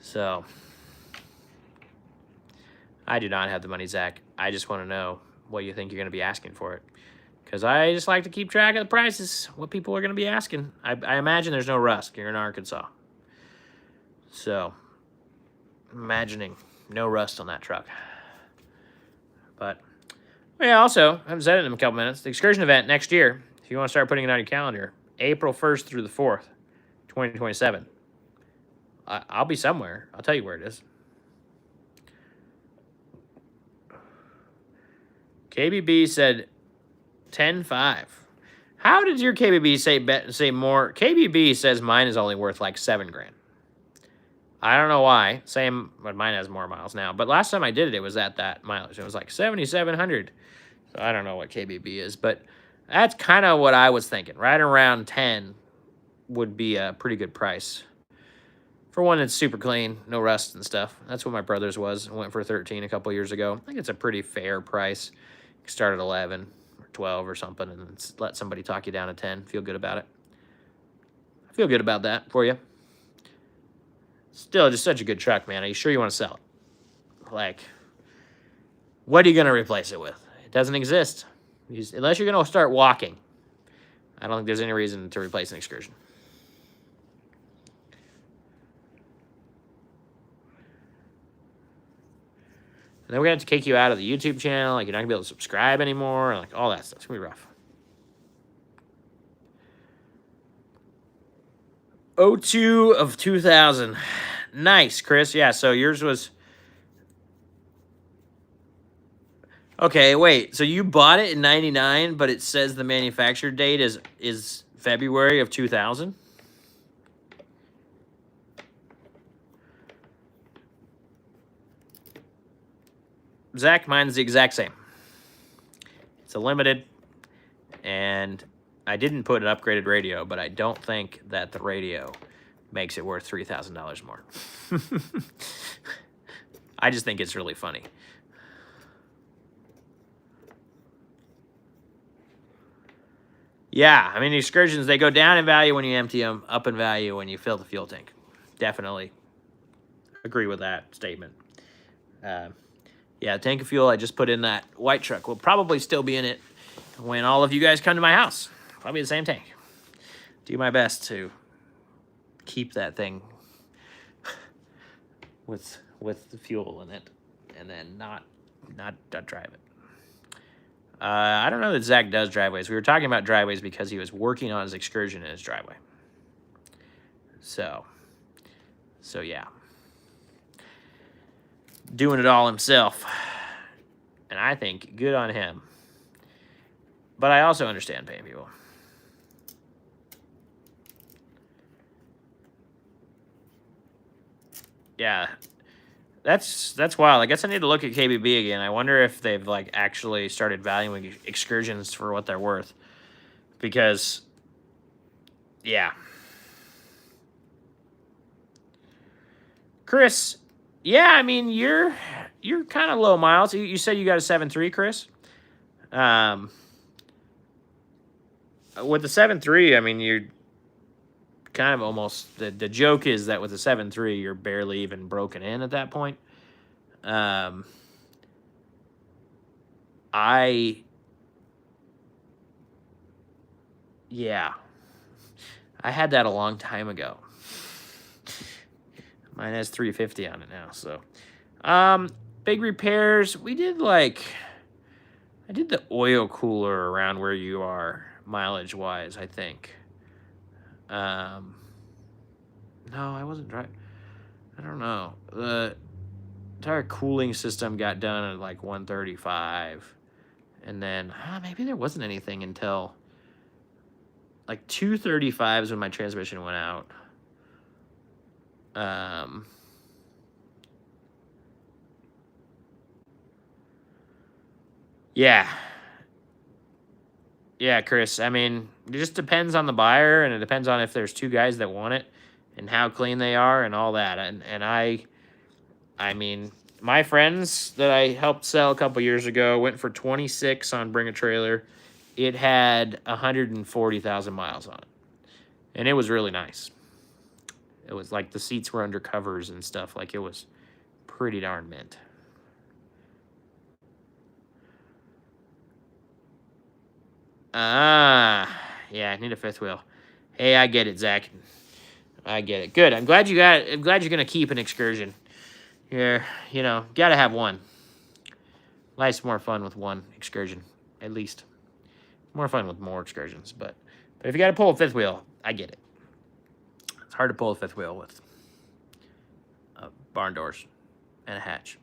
So, I do not have the money, Zach. I just want to know what you think you're going to be asking for it. Because I just like to keep track of the prices, what people are going to be asking. I imagine there's no rust. You're in Arkansas. So, I'm imagining no rust on that truck. But, yeah, also, I haven't said it in a couple minutes. The excursion event next year, if you want to start putting it on your calendar, April 1st through the 4th, 2027. I'll be somewhere. I'll tell you where it is. KBB said 10.5. How did your KBB say more? KBB says mine is only worth like $7,000. I don't know why. Same, but mine has more miles now. But last time I did it, it was at that mileage. It was like 7,700. So I don't know what KBB is, but that's kind of what I was thinking. Right around 10 would be a pretty good price. For one that's super clean, no rust and stuff. That's what my brother's was. I went for 13 a couple years ago. I think it's a pretty fair price. You can start at 11 or 12 or something and let somebody talk you down to 10. Feel good about it. I feel good about that for you. Still, just such a good truck, man. Are you sure you want to sell it? Like, what are you going to replace it with? It doesn't exist. Unless you're going to start walking. I don't think there's any reason to replace an Excursion. And then we're going to have to kick you out of the YouTube channel. Like, you're not going to be able to subscribe anymore. Like, all that stuff. It's going to be rough. 02 of 2000. Nice, Chris. Yeah, so yours was... Okay, wait. So you bought it in 99, but it says the manufacturer date is February of 2000? Zach, mine's the exact same. It's a limited, and I didn't put an upgraded radio, but I don't think that the radio makes it worth $3,000 more. I just think it's really funny. Yeah, I mean, the Excursions, they go down in value when you empty them, up in value when you fill the fuel tank. Definitely agree with that statement. Yeah, tank of fuel I just put in that white truck will probably still be in it when all of you guys come to my house. Probably the same tank. Do my best to keep that thing with the fuel in it, and then not drive it. I don't know that Zach does driveways. We were talking about driveways because he was working on his Excursion in his driveway. So yeah. Doing it all himself. And I think good on him. But I also understand paying people. Yeah. That's wild. I guess I need to look at KBB again. I wonder if they've like actually started valuing Excursions for what they're worth. Because yeah. Chris, yeah, I mean you're kind of low miles. You said you got a 7.3, Chris. With the 7.3, I mean you're kind of almost the joke is that with the 7.3 you're barely even broken in at that point. Yeah, I had that a long time ago. Mine has 350 on it now. So big repairs, we did like I did the oil cooler around where you are mileage wise, I think. No, I wasn't driving. I don't know. The entire cooling system got done at like 135. And then maybe there wasn't anything until like 235 is when my transmission went out. Yeah. Yeah, Chris. I mean, it just depends on the buyer, and it depends on if there's two guys that want it and how clean they are and all that. And I mean, my friends that I helped sell a couple years ago went for 26 on Bring a Trailer. It had 140,000 miles on it. And it was really nice. It was like the seats were under covers and stuff. Like it was pretty darn mint. Yeah, I need a fifth wheel. Hey, I get it, Zach. I get it. Good. I'm glad you're gonna keep an Excursion. Gotta have one. Life's more fun with one Excursion, at least. More fun with more Excursions, but if you gotta pull a fifth wheel, I get it. It's hard to pull a fifth wheel with barn doors and a hatch.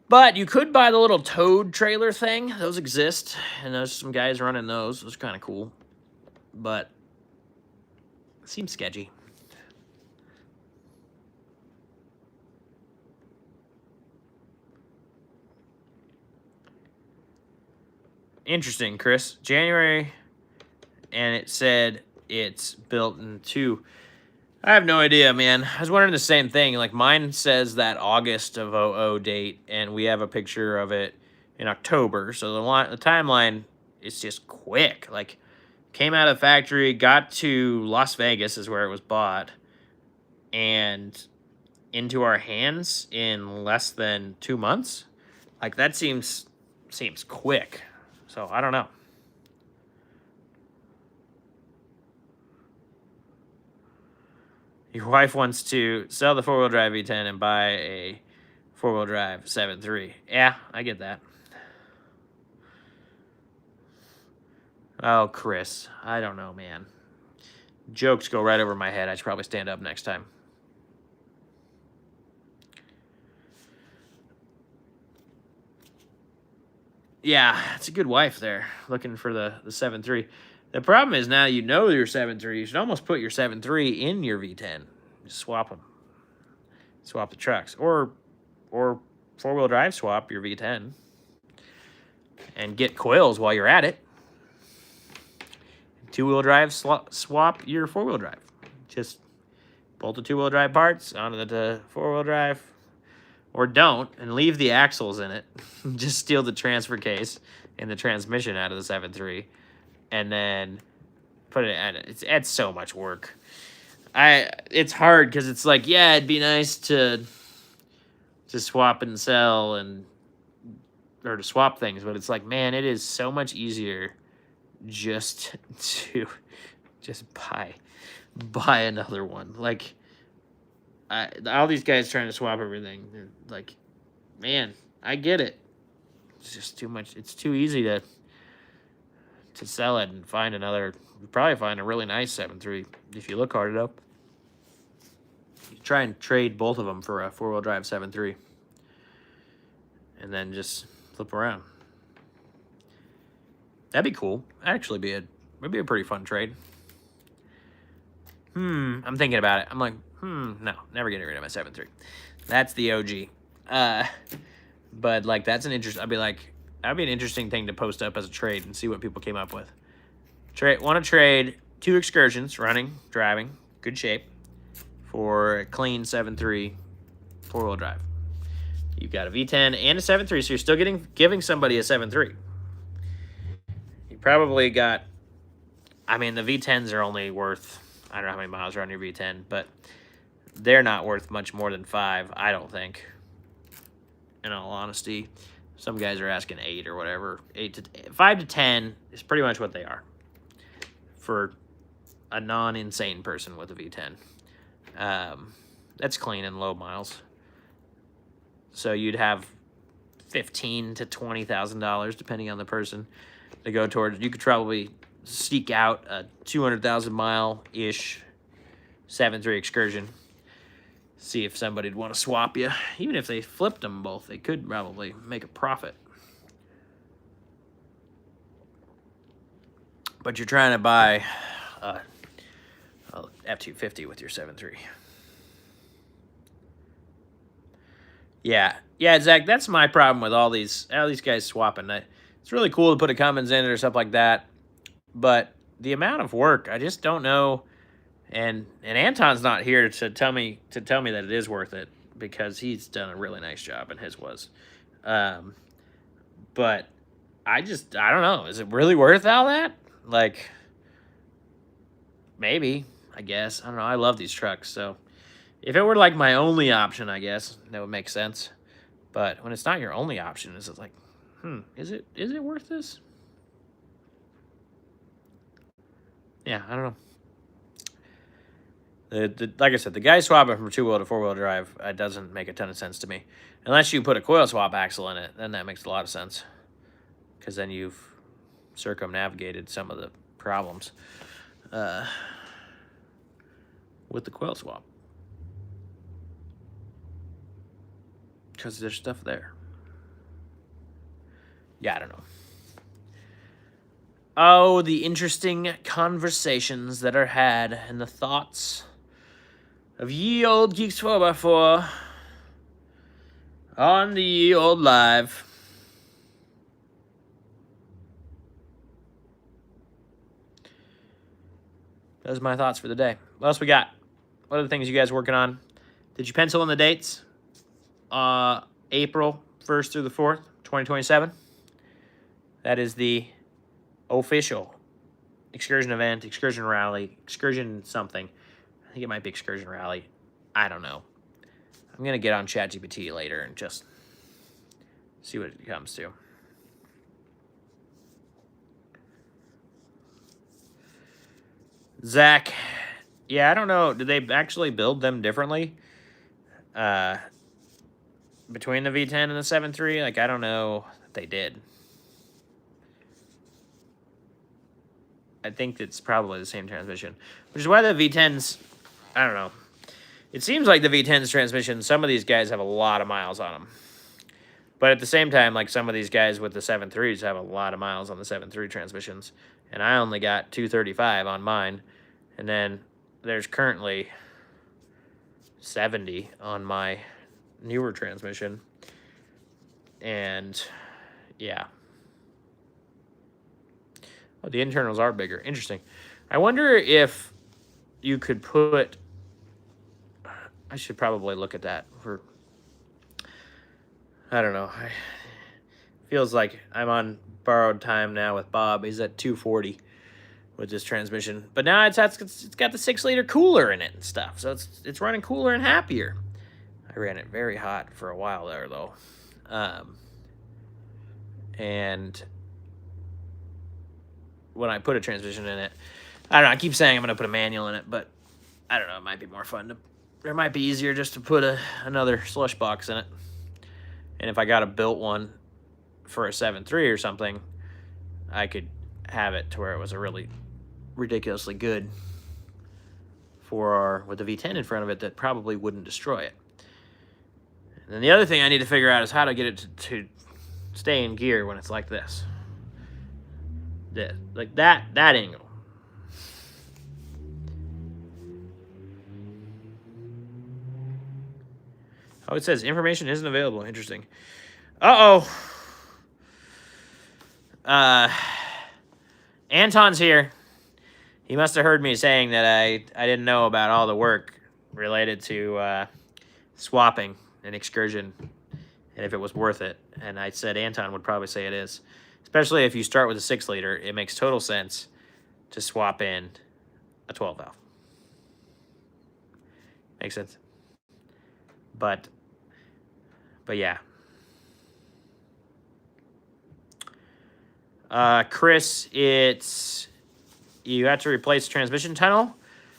But you could buy the little towed trailer thing. Those exist, and there's some guys running those. Those are kind of cool, but it seems sketchy. Interesting, Chris. January, and it said it's built in 2. I have no idea, man. I was wondering the same thing. Like, mine says that August of 00 date, and we have a picture of it in October. So the timeline is just quick. Like, came out of the factory, got to Las Vegas is where it was bought, and into our hands in less than 2 months. Like, that seems quick. So, I don't know. Your wife wants to sell the 4-wheel drive V10 and buy a 4-wheel drive 7.3. Yeah, I get that. Oh, Chris. I don't know, man. Jokes go right over my head. I should probably stand up next time. Yeah, it's a good wife there, looking for the 7.3. The problem is now you know your 7.3. You should almost put your 7.3 in your V10. Just swap them. Swap the trucks. Or four-wheel drive swap your V10. And get coils while you're at it. Two-wheel drive swap your four-wheel drive. Just bolt the two-wheel drive parts onto the four-wheel drive. Or don't, and leave the axles in it. Just steal the transfer case and the transmission out of the 7.3. And then put it in. It adds so much work. It's hard because it's like, yeah, it'd be nice to swap and sell or to swap things, but it's like, man, it is so much easier just to buy another one. Like, all these guys trying to swap everything, they're like, man, I get it. It's just too much. It's too easy to sell it and find another. You probably find a really nice 7.3 if you look hard enough. You try and trade both of them for a four-wheel drive 7.3, and then just flip around. That'd be cool. Actually, would be a pretty fun trade. I'm thinking about it. I'm like, no, never getting rid of my 7.3. That's the OG. But like, that's an interest. I'd be like, that'd be an interesting thing to post up as a trade and see what people came up with. Want to trade 2 Excursions, running, driving, good shape, for a clean 7.3 four-wheel drive. You've got a V10 and a 7.3, so you're still giving somebody a 7.3. You probably got, I mean, the V10s are only worth, I don't know how many miles are on your V10, but they're not worth much more than 5, I don't think. In all honesty, some guys are asking 8 or whatever. 5 to 10 is pretty much what they are for a non-insane person with a V10. That's clean and low miles. So you'd have $15,000 to $20,000 depending on the person to go towards. You could probably seek out a 200,000 mile ish 7.3 Excursion. See if somebody'd want to swap you. Even if they flipped them both, they could probably make a profit. But you're trying to buy a F-250 with your 7.3. Yeah, Zach, that's my problem with all these guys swapping. It's really cool to put a Cummins in it or stuff like that, but the amount of work, I just don't know. And Anton's not here to tell me that it is worth it, because he's done a really nice job and his was. But I don't know. Is it really worth all that? Like, maybe, I guess. I don't know. I love these trucks, so if it were like my only option, I guess that would make sense. But when it's not your only option, it's like, is it worth this? Yeah, I don't know. Like I said, the guy swapping from two-wheel to four-wheel drive, it doesn't make a ton of sense to me. Unless you put a coil swap axle in it, then that makes a lot of sense. Because then you've circumnavigated some of the problems with the coil swap. Because there's stuff there. Yeah, I don't know. Oh, the interesting conversations that are had and the thoughts of ye old Geeks 4x4 on the ye old live. Those are my thoughts for the day. What else we got? What are the things you guys are working on? Did you pencil in the dates? April 1st through the 4th, 2027. That is the official excursion event, excursion rally, excursion something. I think it might be excursion rally. I don't know. I'm going to get on ChatGPT later and just see what it comes to. Zach, yeah, I don't know. Did they actually build them differently? Between the V10 and the 7.3? Like, I don't know if they did. I think it's probably the same transmission, which is why the V10s, I don't know. It seems like the V10's transmission, some of these guys have a lot of miles on them. But at the same time, like some of these guys with the 7.3s have a lot of miles on the 7.3 transmissions, and I only got 235 on mine, and then there's currently 70 on my newer transmission, and yeah. Oh, the internals are bigger. Interesting. I wonder if you could put... I should probably look at that for... I don't know. Feels like I'm on borrowed time now with Bob. He's at 240 with this transmission. But now it's got the 6-liter cooler in it and stuff. So it's running cooler and happier. I ran it very hot for a while there, though. And when I put a transmission in it, I don't know. I keep saying I'm going to put a manual in it, but I don't know. It might be more fun to... It might be easier just to put another slush box in it. And if I got a built one for a 7.3 or something, I could have it to where it was a really ridiculously good 4R with the V10 in front of it that probably wouldn't destroy it. And then the other thing I need to figure out is how to get it to stay in gear when it's like this. Like that angle. Oh, it says information isn't available. Interesting. Uh-oh. Anton's here. He must have heard me saying that I didn't know about all the work related to swapping an Excursion and if it was worth it. And I said Anton would probably say it is. Especially if you start with a 6-liter, it makes total sense to swap in a 12-valve. Makes sense. But yeah. Chris, you have to replace the transmission tunnel,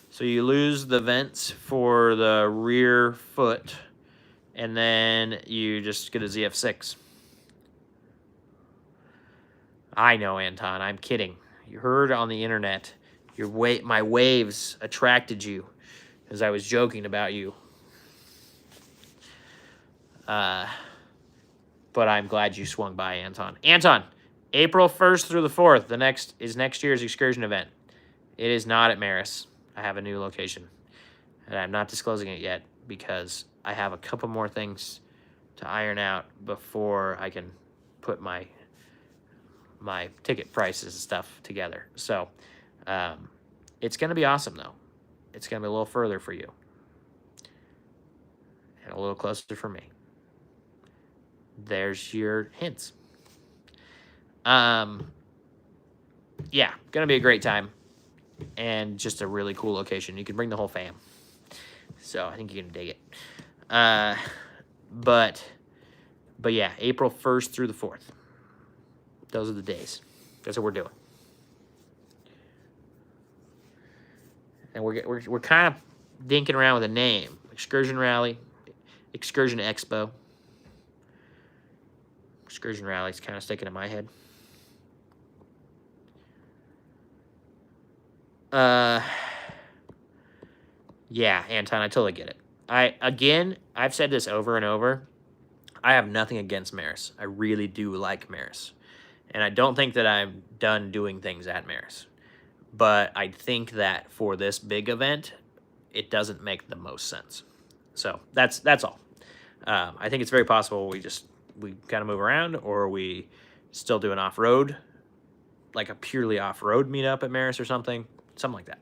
so you lose the vents for the rear foot, and then you just get a ZF6. I know, Anton, I'm kidding. You heard on the internet. My waves attracted you as I was joking about you. But I'm glad you swung by, Anton. Anton, April 1st through the 4th, is next year's Excursion event. It is not at Maris. I have a new location. And I'm not disclosing it yet because I have a couple more things to iron out before I can put my ticket prices and stuff together. So, it's going to be awesome, though. It's going to be a little further for you. And a little closer for me. There's your hints. Yeah, gonna be a great time. And just a really cool location. You can bring the whole fam. So I think you're gonna dig it. But yeah, April 1st through the 4th. Those are the days. That's what we're doing. And we're kind of dinking around with a name. Excursion Rally, Excursion Expo. Excursion Rally's kind of sticking in my head. Yeah, Anton, I totally get it. I've said this over and over. I have nothing against Maris. I really do like Maris. And I don't think that I'm done doing things at Maris. But I think that for this big event, it doesn't make the most sense. So that's all. I think it's very possible we kind of move around, or we still do an off-road, like a purely off-road meetup at Maris or something like that.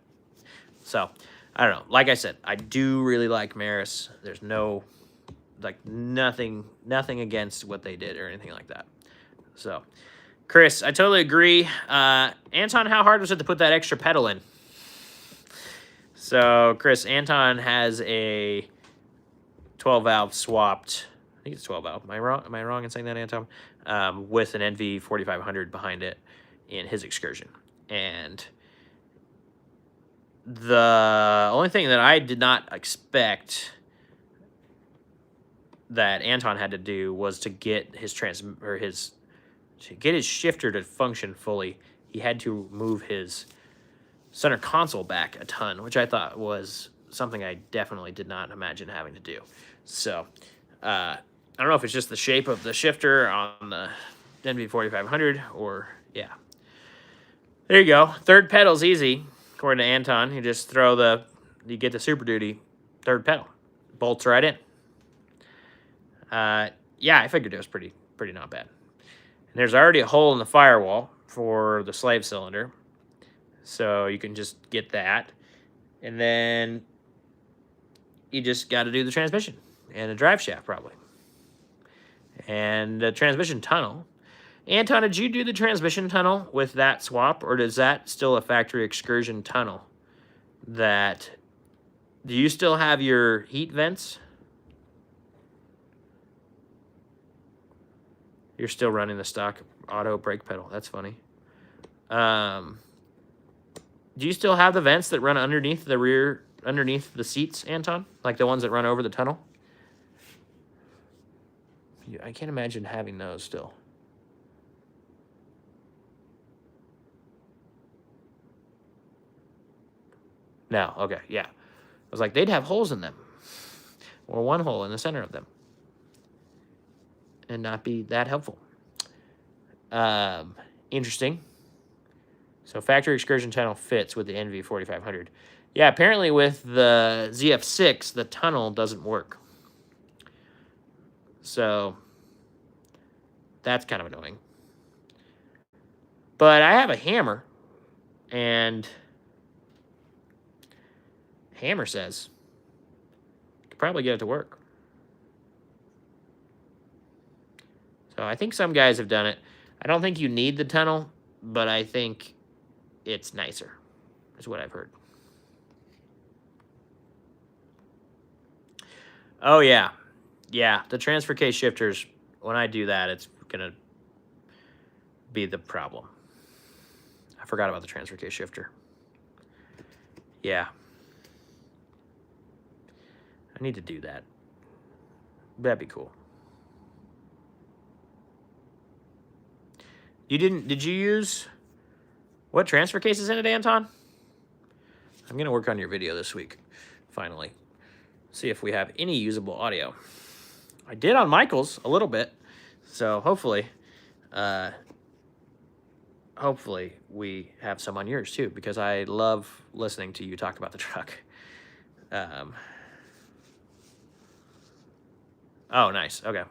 So, I don't know. Like I said, I do really like Maris. There's nothing against what they did or anything like that. So, Chris, I totally agree. Anton, how hard was it to put that extra pedal in? So, Chris, Anton has a 12-valve swapped. I think it's 12-valve. Am I wrong in saying that, Anton? With an NV 4500 behind it in his Excursion. And the only thing that I did not expect that Anton had to do was to get his shifter to function fully. He had to move his center console back a ton, which I thought was something I definitely did not imagine having to do. So, I don't know if it's just the shape of the shifter on the NV4500 or, yeah. There you go. Third pedal's easy, according to Anton. You just you get the Super Duty third pedal. Bolts right in. Yeah, I figured it was pretty not bad. And there's already a hole in the firewall for the slave cylinder, so you can just get that. And then you just got to do the transmission and the drive shaft probably. And the transmission tunnel. Anton, did you do the transmission tunnel with that swap, or is that still a factory excursion tunnel? Do you still have your heat vents? You're still running the stock auto brake pedal. That's funny. Do you still have the vents that run underneath the seats, Anton? Like the ones that run over the tunnel? I can't imagine having those still. No, okay, yeah. I was like, they'd have holes in them. Or one hole in the center of them. And not be that helpful. Interesting. So factory excursion tunnel fits with the NV4500. Yeah, apparently with the ZF6, the tunnel doesn't work. So that's kind of annoying. But I have a hammer, and hammer says you could probably get it to work. So I think some guys have done it. I don't think you need the tunnel, but I think it's nicer, is what I've heard. Oh, yeah. Yeah, the transfer case shifters, when I do that, it's going to be the problem. I forgot about the transfer case shifter. Yeah. I need to do that. That'd be cool. Did you use, what transfer case is in it, Anton? I'm going to work on your video this week, finally. See if we have any usable audio. I did on Michael's a little bit, so hopefully we have some on yours too, because I love listening to you talk about the truck. Oh, nice. Okay.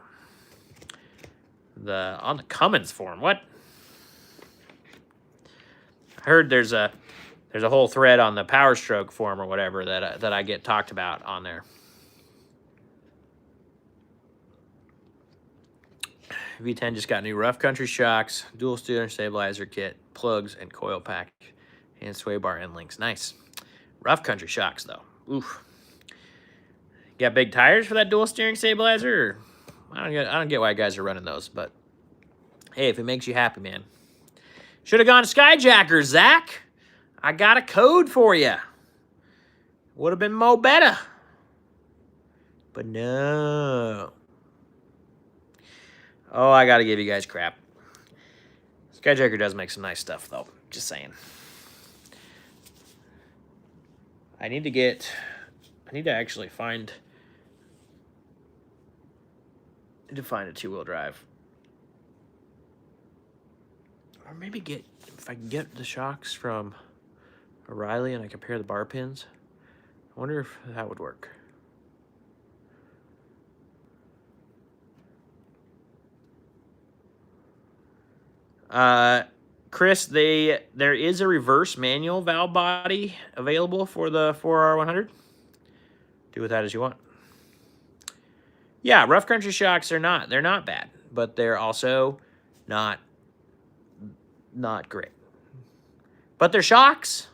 On the Cummins forum, what? I heard there's a whole thread on the Power Stroke forum or whatever that I get talked about on there. V10 just got new rough country shocks, dual steering stabilizer kit, plugs, and coil pack, and sway bar end links. Nice. Rough country shocks, though. Oof. Got big tires for that dual steering stabilizer? I don't get why guys are running those, but hey, if it makes you happy, man. Should have gone Skyjacker, Zach. I got a code for you. Would have been mo better. But no. Oh, I got to give you guys crap. Skyjacker does make some nice stuff, though. Just saying. I need to actually find a two-wheel drive. Or maybe if I can get the shocks from O'Reilly and I compare the bar pins. I wonder if that would work. Chris, there is a reverse manual valve body available for the 4R100. Do with that as you want. Yeah, rough country shocks they're not bad, but they're also not great. But they're shocks,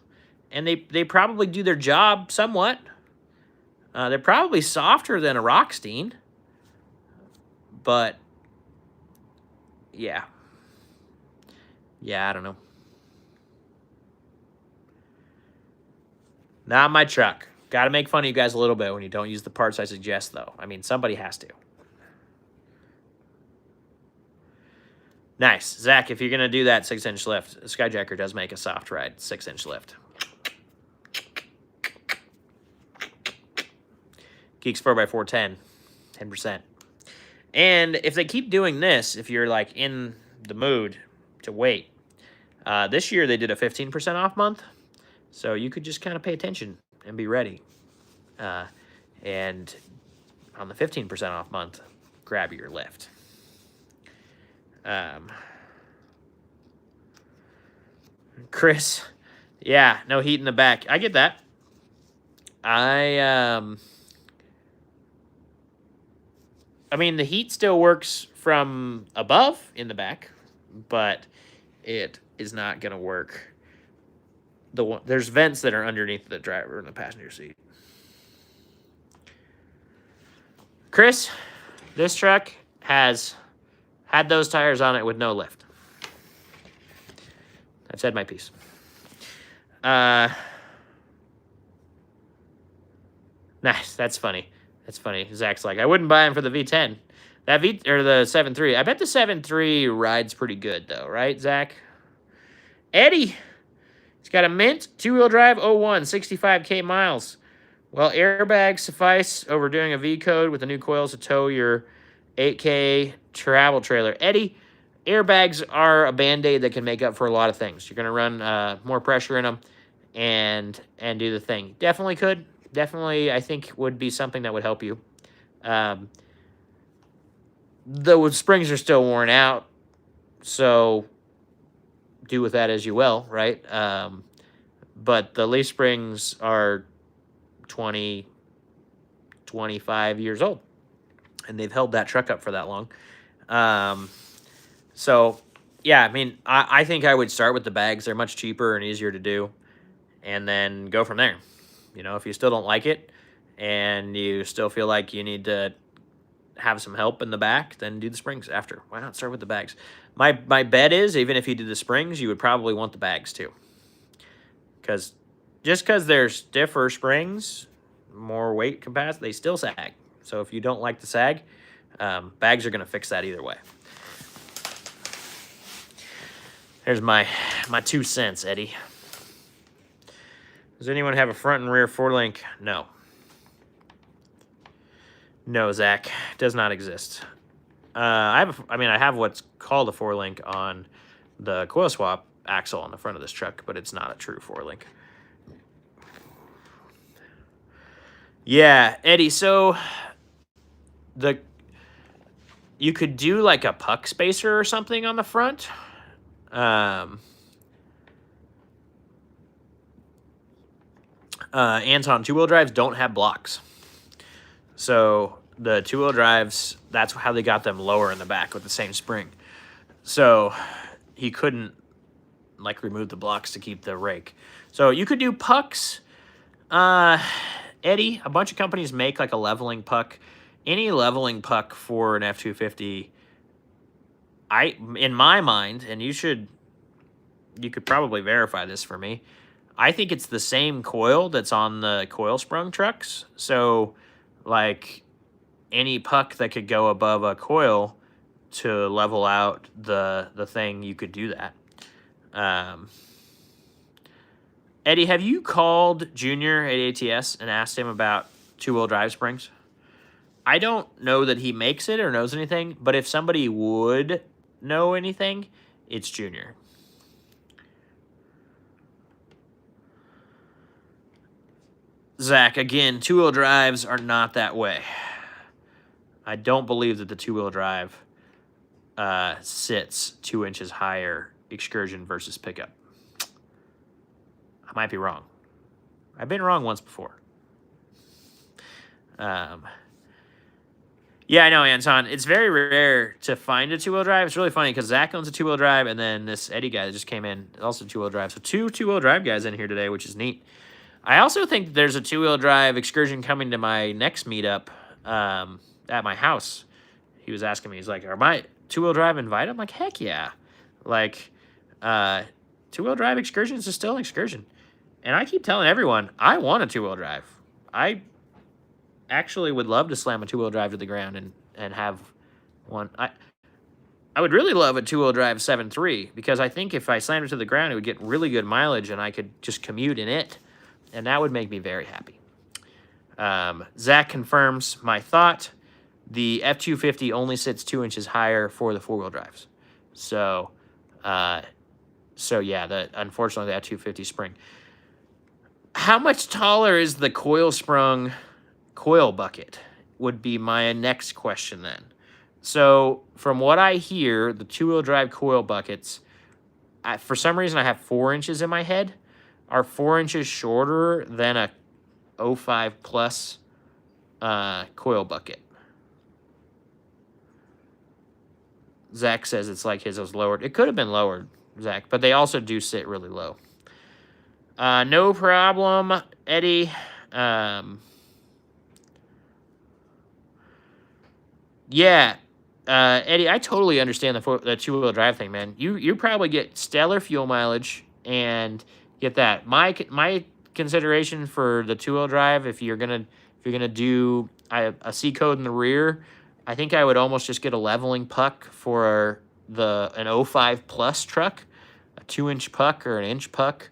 and they probably do their job somewhat. They're probably softer than a Rockstein, but yeah. Yeah, I don't know. Not my truck. Got to make fun of you guys a little bit when you don't use the parts I suggest, though. I mean, somebody has to. Nice. Zach, if you're going to do that 6-inch lift, Skyjacker does make a soft ride 6-inch lift. Geeks 4x4 10%. And if they keep doing this, if you're like in the mood to wait, this year they did a 15% off month. So you could just kind of pay attention and be ready. And on the 15% off month, grab your lift. Chris, yeah, no heat in the back. I get that. I mean, the heat still works from above in the back, but it is not going to work. There's vents that are underneath the driver and the passenger seat. Chris, this truck has had those tires on it with no lift. I've said my piece. Nice. That's funny. That's funny. Zach's like, I wouldn't buy him for the V10. That or the 7.3. I bet the 7.3 rides pretty good though, right, Zach? Eddie, he's got a mint 2-wheel drive 01, 65K miles. Well, airbags suffice over doing a V code with the new coils to tow your 8K travel trailer. Eddie, airbags are a Band-Aid that can make up for a lot of things. You're going to run more pressure in them and do the thing. Definitely could. Definitely, I think, would be something that would help you. The springs are still worn out, so do with that as you will, right? But the leaf springs are 20, 25 years old, and they've held that truck up for that long. So, yeah, I mean, I think I would start with the bags. They're much cheaper and easier to do, and then go from there. You know, if you still don't like it and you still feel like you need to have some help in the back, then do the springs after. Why not start with the bags? My bet is, even if you do the springs, you would probably want the bags too. Because just because they're stiffer springs, more weight capacity, they still sag. So if you don't like the sag, bags are going to fix that either way. There's my 2 cents, Eddie. Does anyone have a front and rear 4-link? No. No, Zach. It does not exist. I have what's called a 4-link on the coil swap axle on the front of this truck, but it's not a true 4-link. Yeah, Eddie, so you could do like a puck spacer or something on the front. Anton, 2-wheel drives don't have blocks. So the 2-wheel drives, that's how they got them lower in the back with the same spring. So he couldn't like remove the blocks to keep the rake. So you could do pucks. Eddie, a bunch of companies make like a leveling puck. Any leveling puck for an F-250, in my mind, and you could probably verify this for me, I think it's the same coil that's on the coil sprung trucks. So, like, any puck that could go above a coil to level out the thing, you could do that. Eddie, have you called Junior at ATS and asked him about 2-wheel drive springs? I don't know that he makes it or knows anything, but if somebody would know anything, it's Junior. Zach, again, 2-wheel drives are not that way. I don't believe that the 2-wheel drive sits 2 inches higher Excursion versus pickup. I might be wrong. I've been wrong once before. Yeah, I know, Anton. It's very rare to find a 2-wheel drive. It's really funny because Zach owns a 2-wheel drive, and then this Eddie guy that just came in, also 2-wheel drive. So 2 2-wheel drive guys in here today, which is neat. I also think there's a 2-wheel drive Excursion coming to my next meetup at my house. He was asking me, he's like, are my 2-wheel drive invited? I'm like, heck yeah. Like, 2-wheel drive Excursions is still an Excursion. And I keep telling everyone, I want a 2-wheel drive. I actually would love to slam a 2-wheel drive to the ground and have one. I would really love a 2-wheel drive 7.3 because I think if I slammed it to the ground, it would get really good mileage and I could just commute in it. And that would make me very happy. Zach confirms my thought. The F-250 only sits 2 inches higher for the four-wheel drives. So, yeah, unfortunately, the F-250 spring. How much taller is the coil sprung coil bucket would be my next question then. So from what I hear, the two-wheel drive coil buckets, for some reason I have 4 inches in my head, are 4 inches shorter than a 05 plus coil bucket. Zach says it's like his was lowered. It could have been lowered, Zach, but they also do sit really low. No problem, Eddie. Yeah, Eddie, I totally understand the two-wheel drive thing, man. You probably get stellar fuel mileage and get that. My consideration for the two-wheel drive, if you're gonna do a C code in the rear, I think I would almost just get a leveling puck for an 05 plus truck, a 2-inch puck or an inch puck,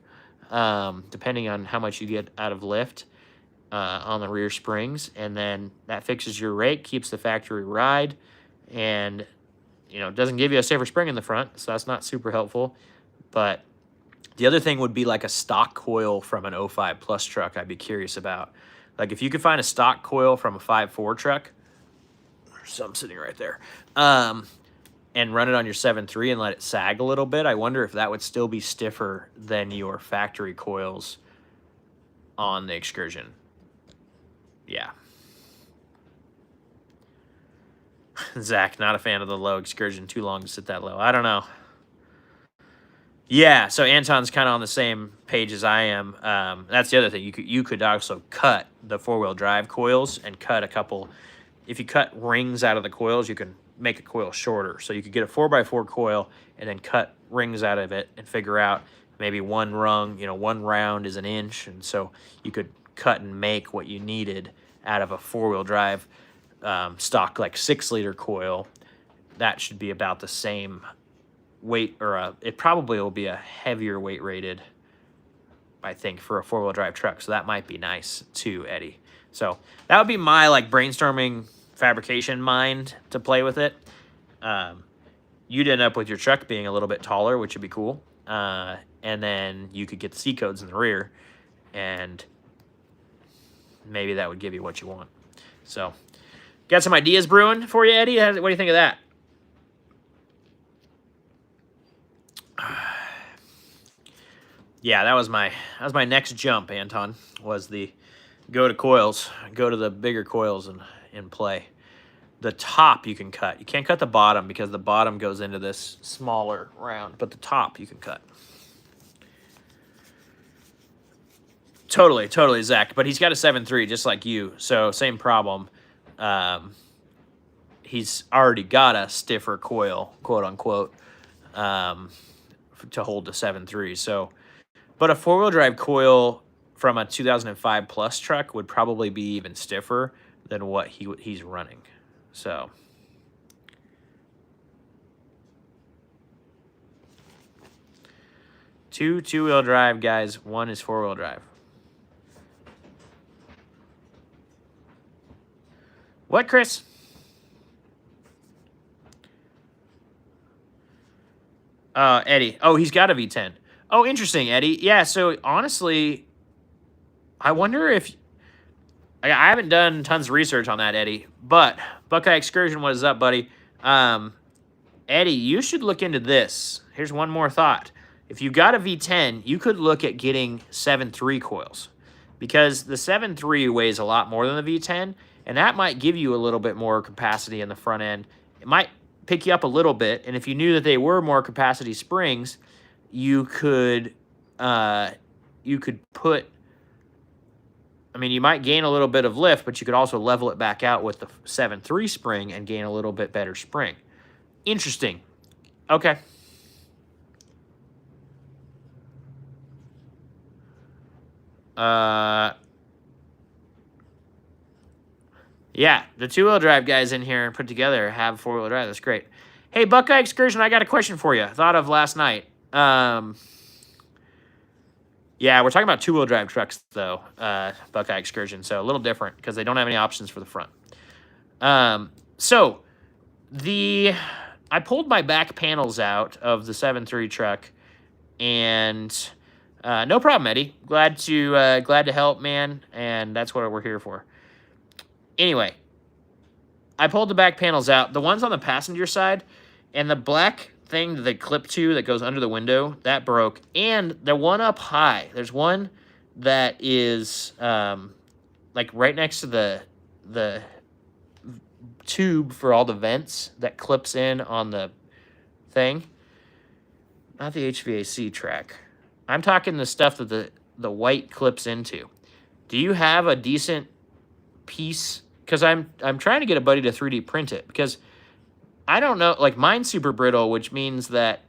depending on how much you get out of lift on the rear springs, and then that fixes your rake, keeps the factory ride, and doesn't give you a safer spring in the front, so that's not super helpful. But the other thing would be like a stock coil from an 05 plus truck. I'd be curious about, like, if you could find a stock coil from a 5.4 truck, some sitting right there, and run it on your 7.3 and let it sag a little bit. I wonder if that would still be stiffer than your factory coils on the Excursion. Yeah. Zach, not a fan of the low Excursion. Too long to sit that low. I don't know. Yeah, so Anton's kind of on the same page as I am. That's the other thing. You could also cut the four-wheel drive coils and cut a couple. If you cut rings out of the coils, you can make a coil shorter. So you could get a 4x4 coil and then cut rings out of it and figure out maybe one rung, one round is an inch. And so you could cut and make what you needed out of a four-wheel drive stock, like 6-liter coil. That should be about the same weight, or it probably will be a heavier weight rated, I think, for a four-wheel drive truck. So that might be nice too, Eddie. So that would be my brainstorming fabrication mind to play with it. You'd end up with your truck being a little bit taller, which would be cool. And then you could get the C codes in the rear, and maybe that would give you what you want. So got some ideas brewing for you, Eddie. What do you think of that? Yeah, that was my next jump, Anton, was the go to coils, go to the bigger coils and play. The top you can cut. You can't cut the bottom because the bottom goes into this smaller round, but the top you can cut. Totally, Zach. But he's got a 7.3 just like you, so same problem. He's already got a stiffer coil, quote unquote, to hold the 7.3. So, but a four-wheel drive coil from a 2005 plus truck would probably be even stiffer than what he's running. So two-wheel drive guys, one is four-wheel drive. What, Chris? Eddie. Oh, he's got a V10. Oh, interesting, Eddie. Yeah, so honestly, I wonder if... I haven't done tons of research on that, Eddie, but Buckeye Excursion, what is up, buddy? Eddie, you should look into this. Here's one more thought. If you got a V10, you could look at getting 7.3 coils, because the 7.3 weighs a lot more than the V10, and that might give you a little bit more capacity in the front end. It might pick you up a little bit, and if you knew that they were more capacity springs, you could put... I mean, you might gain a little bit of lift, but you could also level it back out with the 7.3 spring and gain a little bit better spring. Interesting. Okay. Yeah, the two-wheel drive guys in here put together have four-wheel drive. That's great. Hey, Buckeye Excursion, I got a question for you. Thought of last night. Yeah, we're talking about two-wheel drive trucks, though, Buckeye Excursion, so a little different because they don't have any options for the front. So I pulled my back panels out of the 7.3 truck, and no problem, Eddie. Glad to help, man, and that's what we're here for. Anyway, I pulled the back panels out. The ones on the passenger side, and the black thing that they clip to that goes under the window, that broke. And the one up high, there's one that is like right next to the tube for all the vents that clips in on the thing. Not the HVAC track. I'm talking the stuff that the white clips into. Do you have a decent piece? Because I'm trying to get a buddy to 3D print it, because I don't know, like mine's super brittle, which means that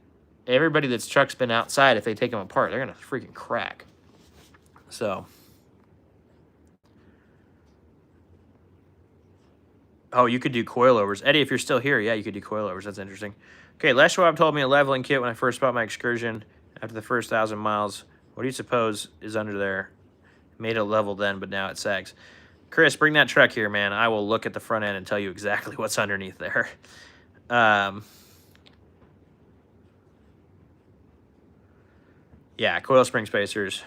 everybody that's truck's been outside, if they take them apart, they're gonna freaking crack. So, oh, you could do coilovers, Eddie. If you're still here, yeah, you could do coilovers. That's interesting. Okay, Les Schwab told me a leveling kit when I first bought my Excursion. After the first 1,000 miles, what do you suppose is under there? Made it level then, but now it sags. Chris, bring that truck here, man. I will look at the front end and tell you exactly what's underneath there. Yeah, coil spring spacers.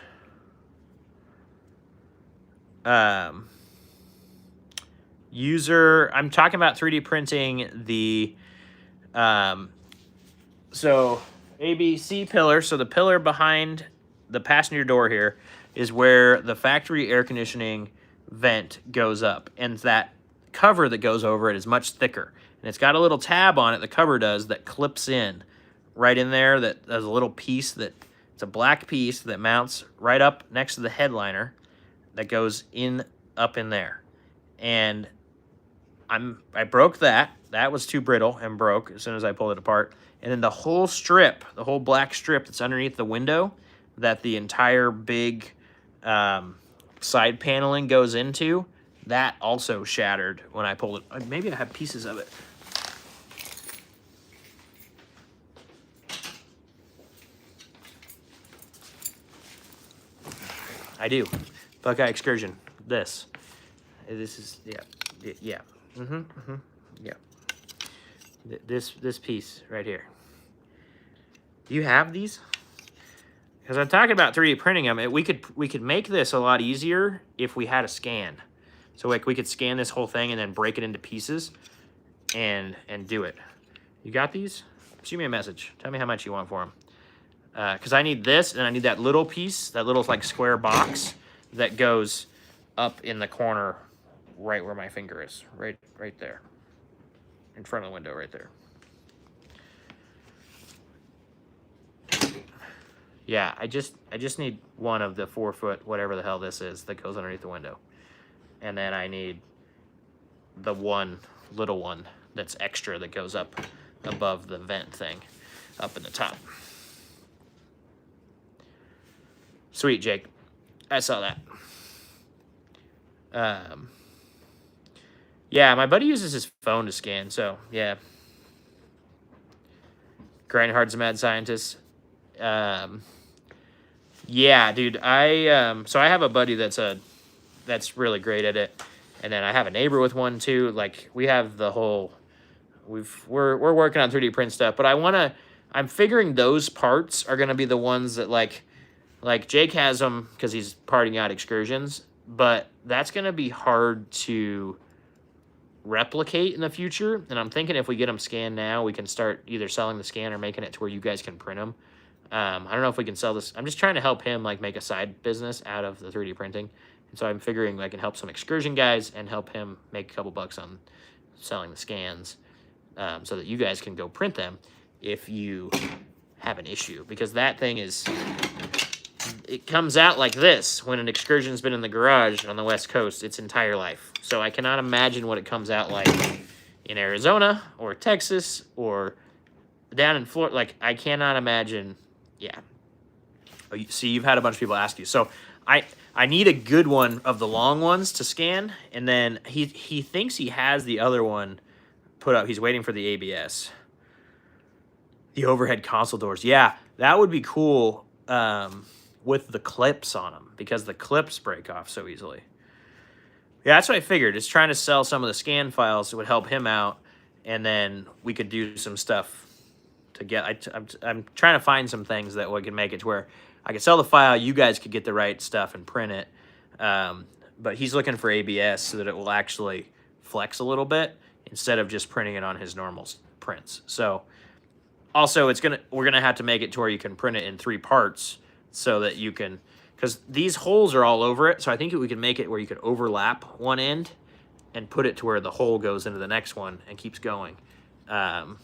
User, I'm talking about 3D printing the, so ABC pillar. So the pillar behind the passenger door here is where the factory air conditioning vent goes up, and that cover that goes over it is much thicker, and it's got a little tab on it, the cover does, that clips in right in there. That there's a little piece that, it's a black piece that mounts right up next to the headliner that goes in up in there. And I broke that was too brittle and broke as soon as I pulled it apart. And then the whole strip, the whole black strip that's underneath the window that the entire big side paneling goes into, that also shattered when I pulled it. Maybe I have pieces of it. I do. Buckeye Excursion. This is, yeah. Yeah. This piece right here. Do you have these? Because I'm talking about 3D printing them. We could make this a lot easier if we had a scan. So like we could scan this whole thing and then break it into pieces and do it. You got these? Shoot me a message. Tell me how much you want for them. Because I need this, and I need that little piece, that little like square box that goes up in the corner right where my finger is. Right there. In front of the window right there. Yeah, I just need one of the 4-foot, whatever the hell this is, that goes underneath the window. And then I need the one little one that's extra that goes up above the vent thing, up in the top. Sweet, Jake. I saw that. Yeah, my buddy uses his phone to scan, so yeah. Grindhard's a mad scientist. Yeah, dude, so I have a buddy that's really great at it, and then I have a neighbor with one too. Like we have the whole, we're working on 3D print stuff, but I'm figuring those parts are gonna be the ones that like Jake has them because he's parting out Excursions, but that's gonna be hard to replicate in the future. And I'm thinking if we get them scanned now, we can start either selling the scan or making it to where you guys can print them. I don't know if we can sell this. I'm just trying to help him like make a side business out of the 3D printing. And so I'm figuring I can help some Excursion guys and help him make a couple bucks on selling the scans, so that you guys can go print them if you have an issue. Because that thing is, it comes out like this when an Excursion's been in the garage on the West Coast its entire life. So I cannot imagine what it comes out like in Arizona or Texas or down in Florida. Like, I cannot imagine. Yeah. Oh, see, you've had a bunch of people ask you. So I need a good one of the long ones to scan, and then he thinks he has the other one put up. He's waiting for the ABS. The overhead console doors. Yeah, that would be cool with the clips on them, because the clips break off so easily. Yeah, that's what I figured. Is trying to sell some of the scan files would help him out, and then we could do some stuff to get. I'm trying to find some things that we can make it to where I could sell the file, you guys could get the right stuff and print it. But he's looking for ABS so that it will actually flex a little bit instead of just printing it on his normal prints. So also we're gonna have to make it to where you can print it in 3 parts so that you can, because these holes are all over it. So I think we can make it where you could overlap one end and put it to where the hole goes into the next one and keeps going. And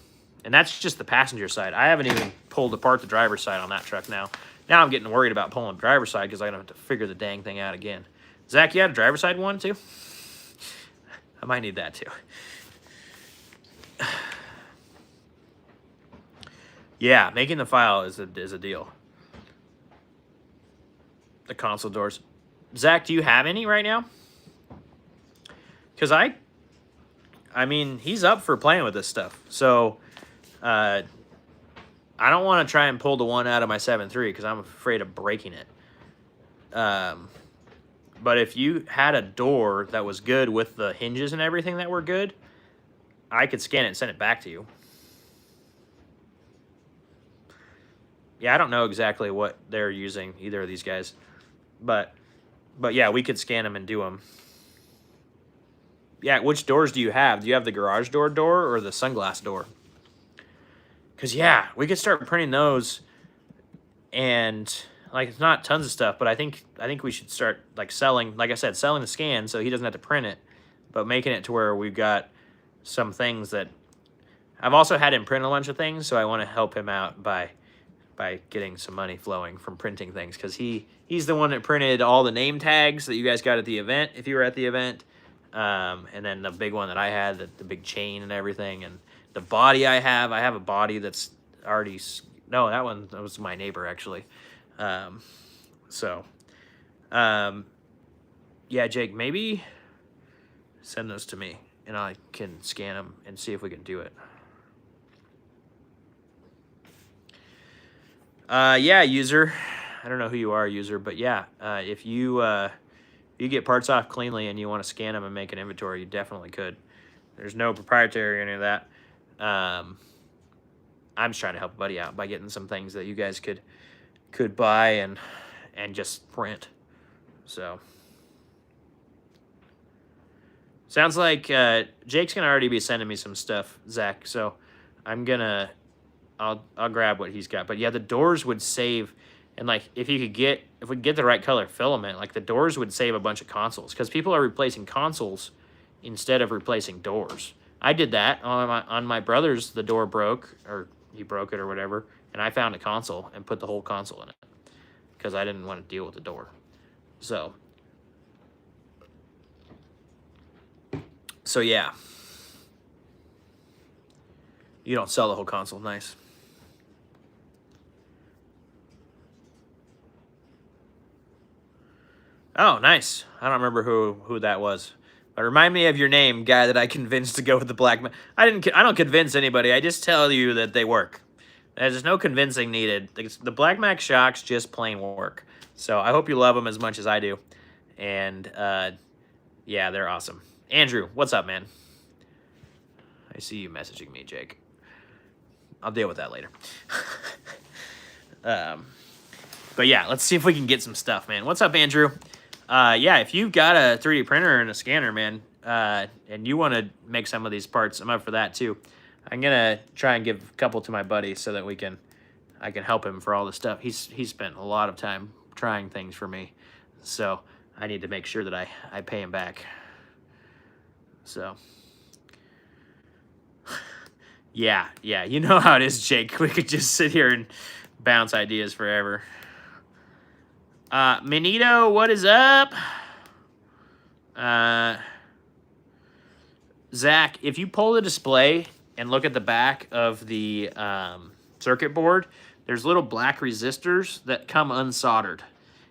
that's just the passenger side. I haven't even pulled apart the driver's side on that truck now. Now I'm getting worried about pulling the driver's side because I don't have to figure the dang thing out again. Zach, you had a driver's side one too? I might need that too. Yeah, making the file is a deal. The console doors. Zach, do you have any right now? Because I mean, he's up for playing with this stuff. So, I don't want to try and pull the one out of my 7.3 because I'm afraid of breaking it. But if you had a door that was good with the hinges and everything that were good, I could scan it and send it back to you. Yeah, I don't know exactly what they're using, either of these guys. But yeah, we could scan them and do them. Yeah, which doors do you have? Do you have the garage door or the sunglass door? Because, yeah, we could start printing those. And, like, it's not tons of stuff, but I think we should start, like, selling, like I said, selling the scan so he doesn't have to print it, but making it to where we've got some things that... I've also had him print a bunch of things, so I want to help him out by getting some money flowing from printing things, because he's the one that printed all the name tags that you guys got at the event, if you were at the event, and then the big one that I had, the big chain and everything, and the body I have a body that's already... No, that was my neighbor, actually. Yeah, Jake, maybe send those to me, and I can scan them and see if we can do it. Yeah, user. I don't know who you are, user, but yeah, if you get parts off cleanly and you want to scan them and make an inventory, you definitely could. There's no proprietary or any of that. I'm just trying to help a buddy out by getting some things that you guys could buy and just print. So sounds like Jake's gonna already be sending me some stuff, Zach. So I'll grab what he's got. But yeah, the doors would save, and like if we get the right color filament, like the doors would save a bunch of consoles, because people are replacing consoles instead of replacing doors. I did that on my brother's. The door broke, or he broke it or whatever, and I found a console and put the whole console in it because I didn't want to deal with the door. So yeah, you don't sell the whole console. Nice. Oh, nice. I don't remember who that was. But remind me of your name, guy that I convinced to go with the black... I don't convince anybody. I just tell you that they work. There's no convincing needed. The Black Mac shocks just plain work. So I hope you love them as much as I do. And, yeah, they're awesome. Andrew, what's up, man? I see you messaging me, Jake. I'll deal with that later. But yeah, let's see if we can get some stuff, man. What's up, Andrew? Yeah, if you've got a 3D printer and a scanner, man, and you want to make some of these parts, I'm up for that too. I'm gonna try and give a couple to my buddy so that I can help him for all the stuff. He's spent a lot of time trying things for me, so I need to make sure that I pay him back. So yeah, you know how it is, Jake. We could just sit here and bounce ideas forever. Manito, what is up? Zach, if you pull the display and look at the back of the circuit board, there's little black resistors that come unsoldered.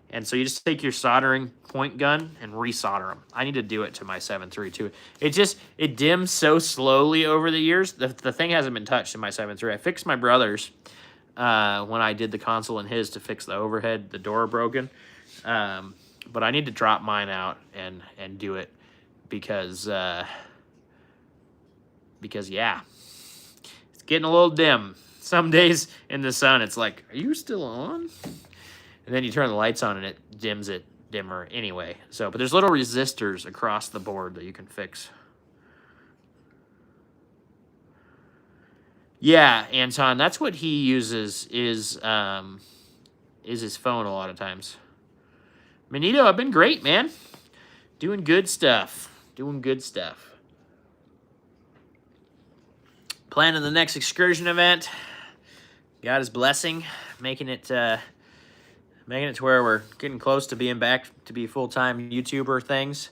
And so you just take your soldering point gun and resolder them. I need to do it to my 7.3 too. It dims so slowly over the years. The thing hasn't been touched in my 7.3. I fixed my brother's when I did the console in his to fix the overhead, the door broken. But I need to drop mine out and do it because yeah, it's getting a little dim. Some days in the sun, it's like, are you still on? And then you turn the lights on and it dims it dimmer anyway. So, but there's little resistors across the board that you can fix. Yeah, Anton, that's what he uses is his phone a lot of times. Manito, I've been great, man. Doing good stuff. Doing good stuff. Planning the next excursion event. God is blessing, making it to where we're getting close to being back to be full-time YouTuber things.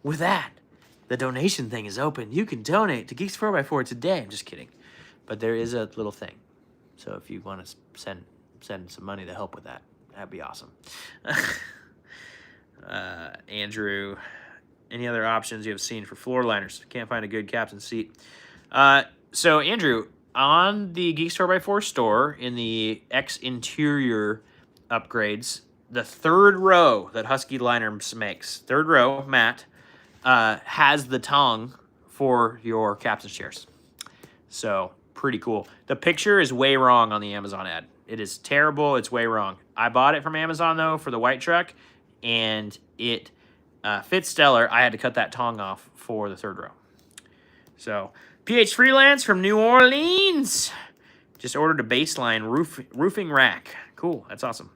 With that, the donation thing is open. You can donate to Geeks 4x4 today. I'm just kidding. But there is a little thing. So if you want to send some money to help with that, that'd be awesome. Andrew, any other options you have seen for floor liners? Can't find a good captain seat. So Andrew, on the Geeks 4x4 store in the X interior upgrades, the third row that Husky Liners makes, third row, Matt, has the tongue for your captain's chairs. So pretty cool. The picture is way wrong on the Amazon ad. It is terrible. It's way wrong. I bought it from Amazon, though, for the white truck, and it fits stellar. I had to cut that tongue off for the third row. So, PH Freelance from New Orleans. Just ordered a baseline roofing rack. Cool. That's awesome.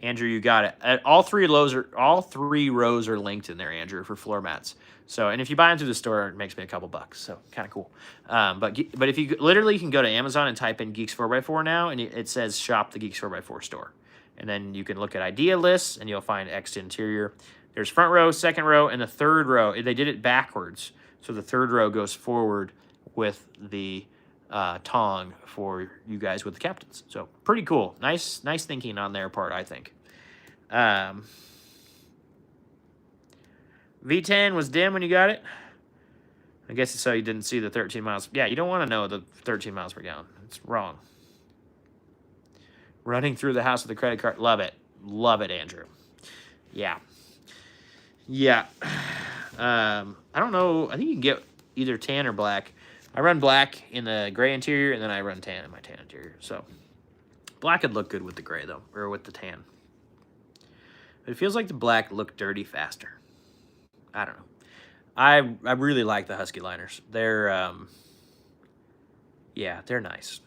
Andrew, you got it. All three rows are linked in there, Andrew, for floor mats. So, and if you buy them through the store, it makes me a couple bucks. So, kind of cool. But if you literally can go to Amazon and type in Geeks 4x4 now, and it says shop the Geeks 4x4 store. And then you can look at idea lists, and you'll find X interior. There's front row, second row, and the third row. They did it backwards. So the third row goes forward with the tongue for you guys with the captains. So pretty cool. Nice thinking on their part, I think. V10 was dim when you got it. I guess it's so you didn't see the 13 miles. Yeah, you don't want to know the 13 miles per gallon. It's wrong. Running through the house with a credit card. Love it. Love it, Andrew. Yeah. Yeah. I don't know. I think you can get either tan or black. I run black in the gray interior, and then I run tan in my tan interior. So black would look good with the gray, though, or with the tan. But it feels like the black looked dirty faster. I don't know. I really like the Husky liners. They're, yeah, they're nice.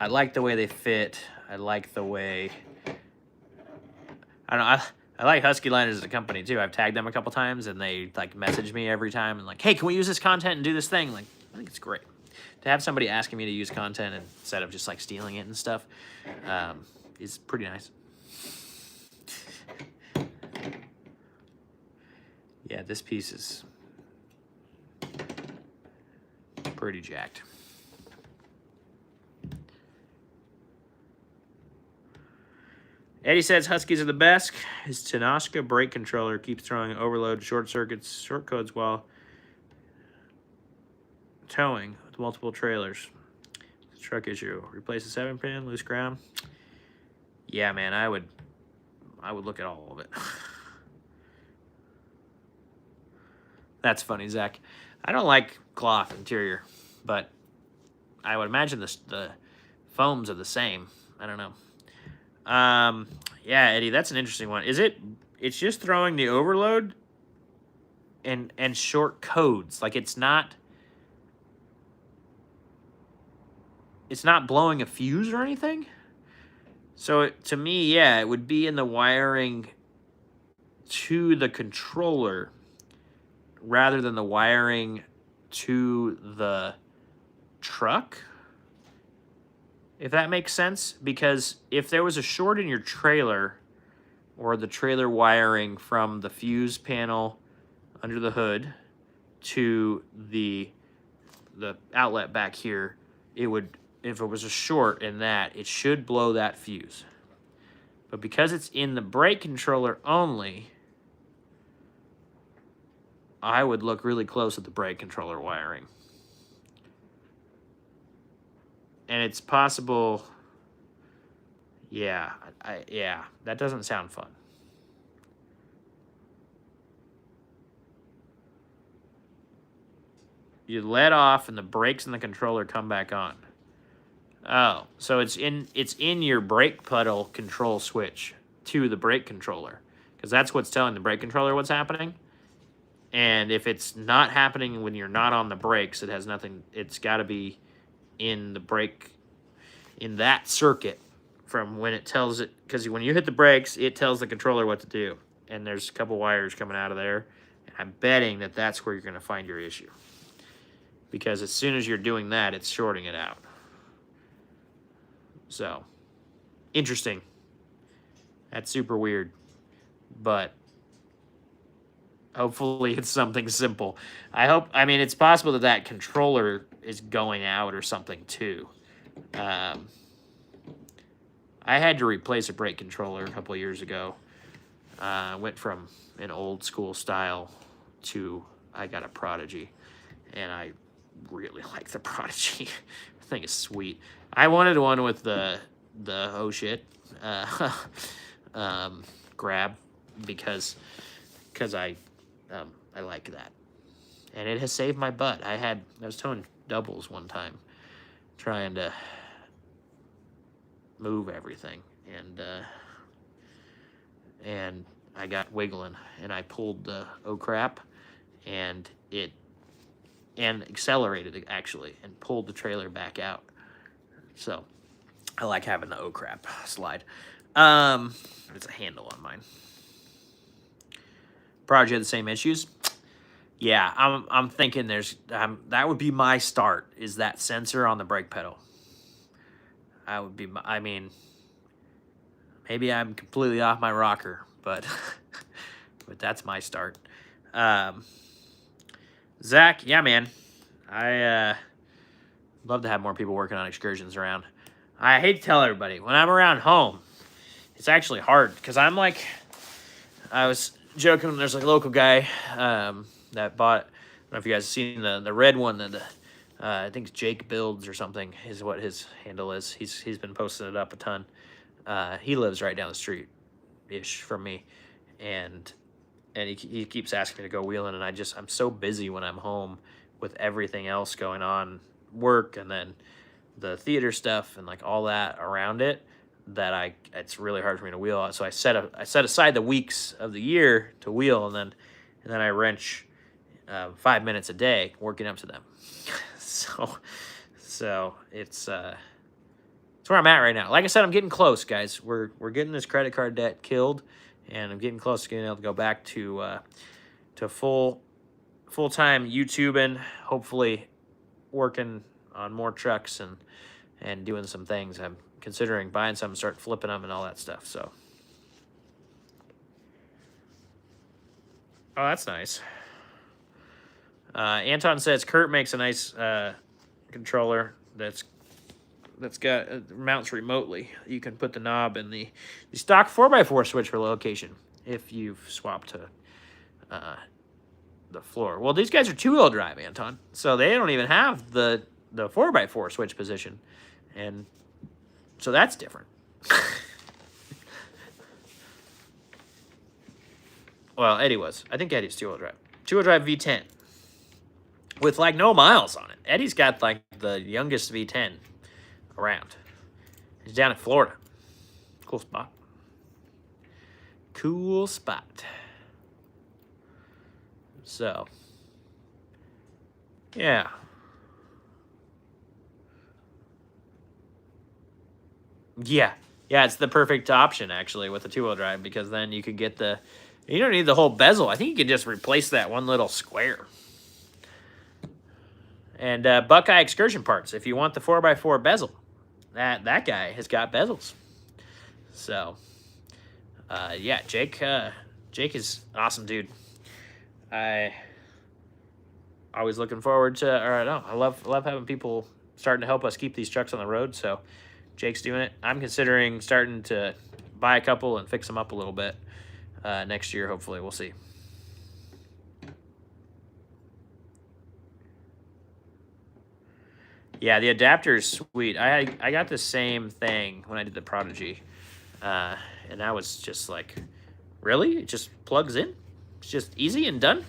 I like the way they fit. I like the way, I don't know, I like Husky Liners as a company too. I've tagged them a couple times and they like message me every time and like, hey, can we use this content and do this thing? Like, I think it's great. To have somebody asking me to use content instead of just like stealing it and stuff is pretty nice. Yeah, this piece is pretty jacked. Eddie says Huskies are the best. His Tenoska brake controller keeps throwing overload, short circuits, short codes while towing with multiple trailers. Truck issue. Replace the 7-pin, loose ground. Yeah, man, I would look at all of it. That's funny, Zach. I don't like cloth interior, but I would imagine the foams are the same. I don't know. Yeah, Eddie, that's an interesting one. It's just throwing the overload and short codes. Like it's not blowing a fuse or anything. So to me, yeah, it would be in the wiring to the controller rather than the wiring to the truck. If that makes sense, because if there was a short in your trailer or the trailer wiring from the fuse panel under the hood to the outlet back here, it would, if it was a short in that, it should blow that fuse. But because it's in the brake controller only, I would look really close at the brake controller wiring. And it's possible, Yeah, yeah, that doesn't sound fun. You let off and the brakes and the controller come back on. Oh, so it's in your brake pedal control switch to the brake controller, because that's what's telling the brake controller what's happening. And if it's not happening when you're not on the brakes, it has nothing. It's got to be in the brake, in that circuit, from when it tells it, because when you hit the brakes, it tells the controller what to do. And there's a couple wires coming out of there. And I'm betting that that's where you're going to find your issue, because as soon as you're doing that, it's shorting it out. So, interesting. That's super weird. But hopefully it's something simple. I mean, it's possible that that controller is going out or something too. I had to replace a brake controller a couple of years ago. Went from an old school style to, I got a Prodigy, and I really like the Prodigy. The thing is sweet. I wanted one with the oh shit grab, because I like that, and it has saved my butt. I was towing doubles one time, trying to move everything, and I got wiggling, and I pulled the oh crap, and accelerated it actually, and pulled the trailer back out. So I like having the oh crap slide. It's a handle on mine. Prodigy had the same issues. Yeah, I'm thinking that would be my start, is that sensor on the brake pedal. I mean, maybe I'm completely off my rocker, but but that's my start. Zach, yeah, man, I love to have more people working on excursions around. I hate to tell everybody, when I'm around home, it's actually hard, because I was joking, there's like a local guy that bought, I don't know if you guys have seen the red one, that I think it's Jake Builds or something is what his handle is. He's been posting it up a ton. He lives right down the street-ish from me, and he keeps asking me to go wheeling, and I'm so busy when I'm home with everything else going on, work, and then the theater stuff and like all that around it, that it's really hard for me to wheel out. So I set aside the weeks of the year to wheel, and then I wrench 5 minutes a day working up to them. so it's where I'm at right now. Like I said, I'm getting close, guys. We're getting this credit card debt killed, and I'm getting close to being able to go back to full-time YouTubing, hopefully working on more trucks and doing some things. I'm considering buying some and start flipping them and all that stuff. So, oh, that's nice. Anton says Kurt makes a nice controller that's got mounts remotely. You can put the knob in the stock 4x4 switch for location if you've swapped to the floor. Well, these guys are two-wheel drive, Anton, so they don't even have the 4x4 switch position, and so that's different. Well, Eddie was. I think Eddie's two-wheel drive. Two-wheel drive V10 with like no miles on it. Eddie's got like the youngest V10 around. He's down in Florida. Cool spot. Cool spot. So, yeah. Yeah, it's the perfect option, actually, with the two-wheel drive, because then you could get you don't need the whole bezel. I think you could just replace that one little square. And Buckeye Excursion Parts, if you want the 4x4 bezel, that guy has got bezels. So, yeah, Jake is awesome, dude. I always looking forward to, I love having people starting to help us keep these trucks on the road, so Jake's doing it. I'm considering starting to buy a couple and fix them up a little bit next year, hopefully. We'll see. Yeah, the adapter is sweet. I got the same thing when I did the Prodigy. And I was just like, really? It just plugs in? It's just easy and done?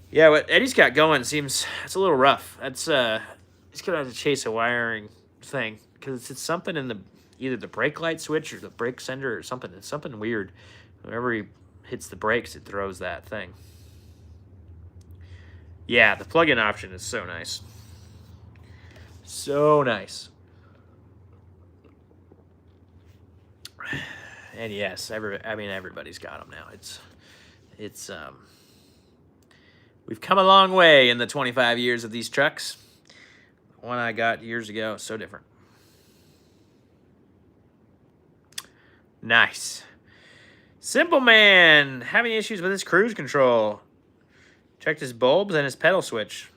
Yeah, what Eddie's got going seems, it's a little rough. That's, he's gonna have to chase a wiring thing, because it's something in the, either the brake light switch or the brake sender or something. It's something weird. Whenever he hits the brakes, it throws that thing. Yeah, the plug-in option is so nice. So nice. And yes, everybody's got them now. It's we've come a long way in the 25 years of these trucks. The one I got years ago is so different. Nice. Simple Man having issues with his cruise control. Checked his bulbs and his pedal switch.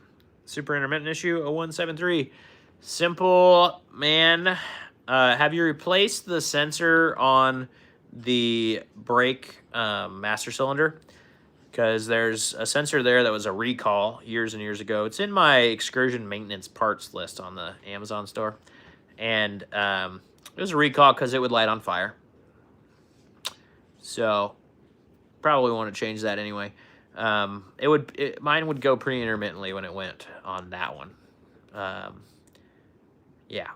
Super intermittent issue 0173. Simple Man, have you replaced the sensor on the brake master cylinder? Because there's a sensor there that was a recall years and years ago. It's in my Excursion maintenance parts list on the Amazon store. And it was a recall because it would light on fire. So probably want to change that anyway. Mine would go pretty intermittently when it went on that one. Yeah.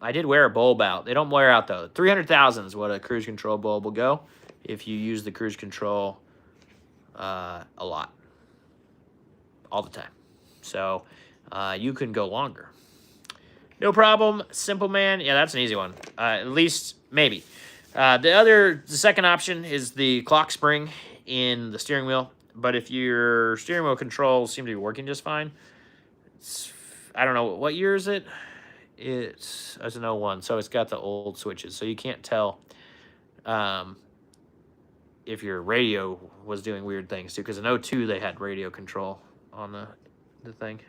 I did wear a bulb out. They don't wear out, though. 300,000 is what a cruise control bulb will go if you use the cruise control a lot. All the time. So you can go longer. No problem. Simple Man. Yeah, that's an easy one. At least, maybe. The second option is the clock spring in the steering wheel. But if your steering wheel controls seem to be working just fine, I don't know, what year is it? It's an 01, so it's got the old switches. So you can't tell if your radio was doing weird things too. Because in 02, they had radio control on the thing.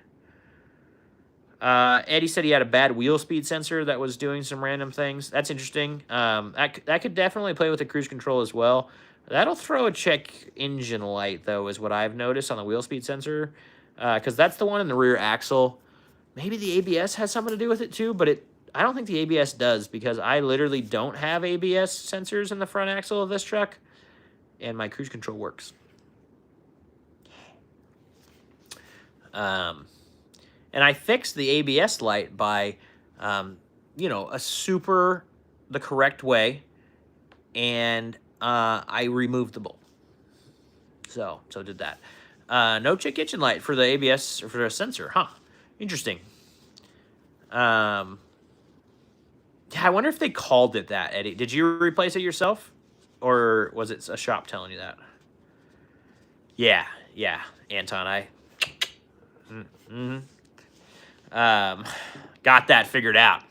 Eddie said he had a bad wheel speed sensor that was doing some random things. That's interesting. That could definitely play with the cruise control as well. That'll throw a check engine light, though, is what I've noticed on the wheel speed sensor. Because that's the one in the rear axle. Maybe the ABS has something to do with it, too. But I don't think the ABS does, because I literally don't have ABS sensors in the front axle of this truck. And my cruise control works. And I fixed the ABS light by, the correct way. And I removed the bulb. So did that. No check engine light for the ABS or for the sensor, huh? Interesting. Yeah, I wonder if they called it that, Eddie. Did you replace it yourself? Or was it a shop telling you that? Yeah, Anton, got that figured out.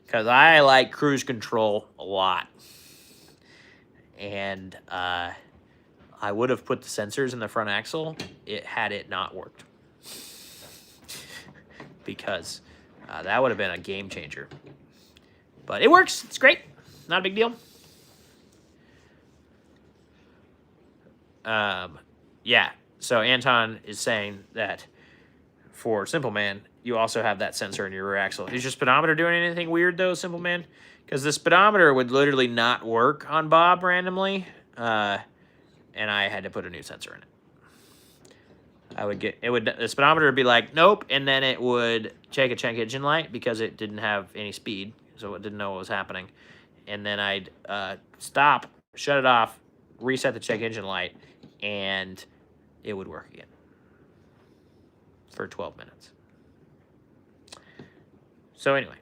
Because I like cruise control a lot. And I would have put the sensors in the front axle had it not worked. Because that would have been a game changer. But it works. It's great. Not a big deal. Yeah. So Anton is saying that for Simple Man, you also have that sensor in your rear axle. Is your speedometer doing anything weird, though, Simple Man? Because the speedometer would literally not work on Bob randomly, and I had to put a new sensor in it. The speedometer would be like, nope, and then it would check engine light because it didn't have any speed, so it didn't know what was happening. And then I'd stop, shut it off, reset the check engine light, and it would work again for 12 minutes. So anyway.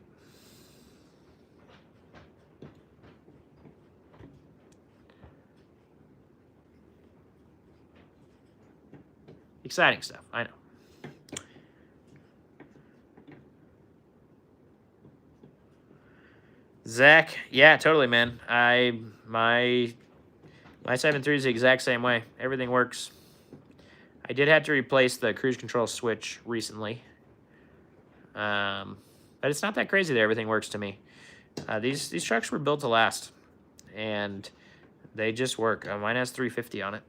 Exciting stuff, I know. Zach, yeah, totally, man. My 7.3 is the exact same way. Everything works. I did have to replace the cruise control switch recently. But it's not that crazy that everything works to me. These trucks were built to last. And they just work. Mine has 350 on it.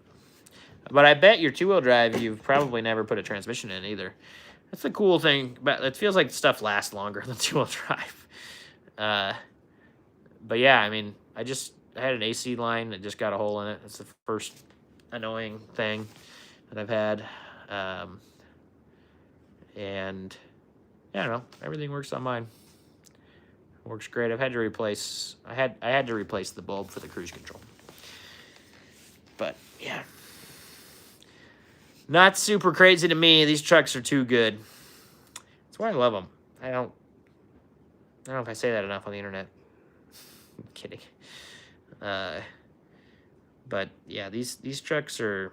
But I bet your two-wheel drive, you've probably never put a transmission in either. That's the cool thing, but it feels like stuff lasts longer than two-wheel drive. But yeah, I mean, I had an AC line that just got a hole in it. That's the first annoying thing that I've had. And yeah, I don't know. Everything works on mine. Works great. I had to replace the bulb for the cruise control. But yeah, not super crazy to me. These trucks are too good. That's why I love them. I don't know if I say that enough on the internet. I'm kidding. But yeah, these trucks they're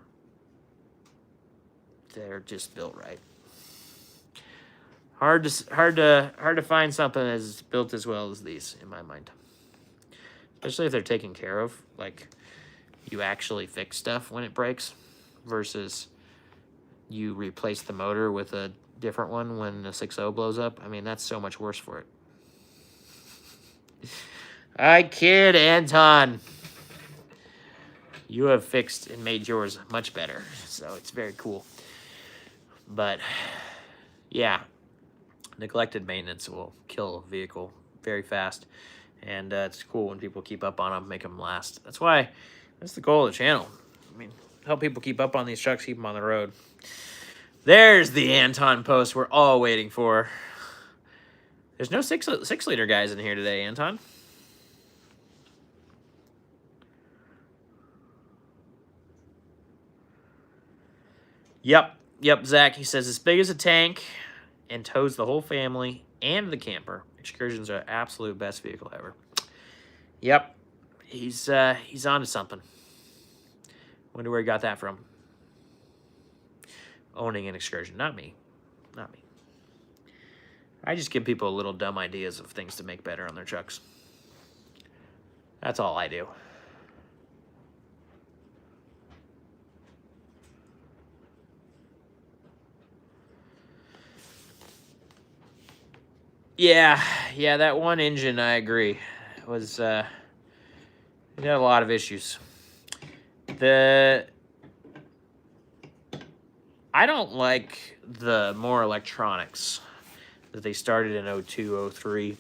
just built right. Hard to find something that's built as well as these, in my mind. Especially if they're taken care of, like you actually fix stuff when it breaks, versus you replace the motor with a different one when the 6.0 blows up. I mean, that's so much worse for it. I kid, Anton. You have fixed and made yours much better, so it's very cool. But yeah, neglected maintenance will kill a vehicle very fast, and it's cool when people keep up on them, make them last. That's the goal of the channel. I mean, help people keep up on these trucks, keep them on the road. There's the Anton post we're all waiting for. There's no 6-liter guys in here today, Anton. Yep, Zach. He says, as big as a tank and tows the whole family and the camper. Excursions are absolute best vehicle ever. Yep. He's onto something. Wonder where he got that from. Owning an Excursion. Not me. I just give people little dumb ideas of things to make better on their trucks. That's all I do. Yeah, that one engine, I agree, was, it had a lot of issues. I don't like the more electronics that they started in 02, 03.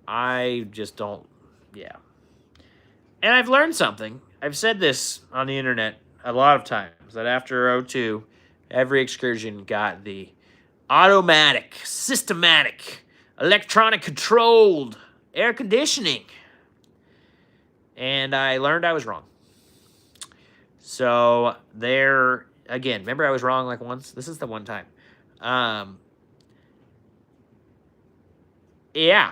I just don't, yeah. And I've learned something. I've said this on the internet a lot of times, that after 02, every Excursion got the automatic, systematic, electronic controlled air conditioning. And I learned I was wrong. So there, again, remember I was wrong like once? This is the one time. Yeah.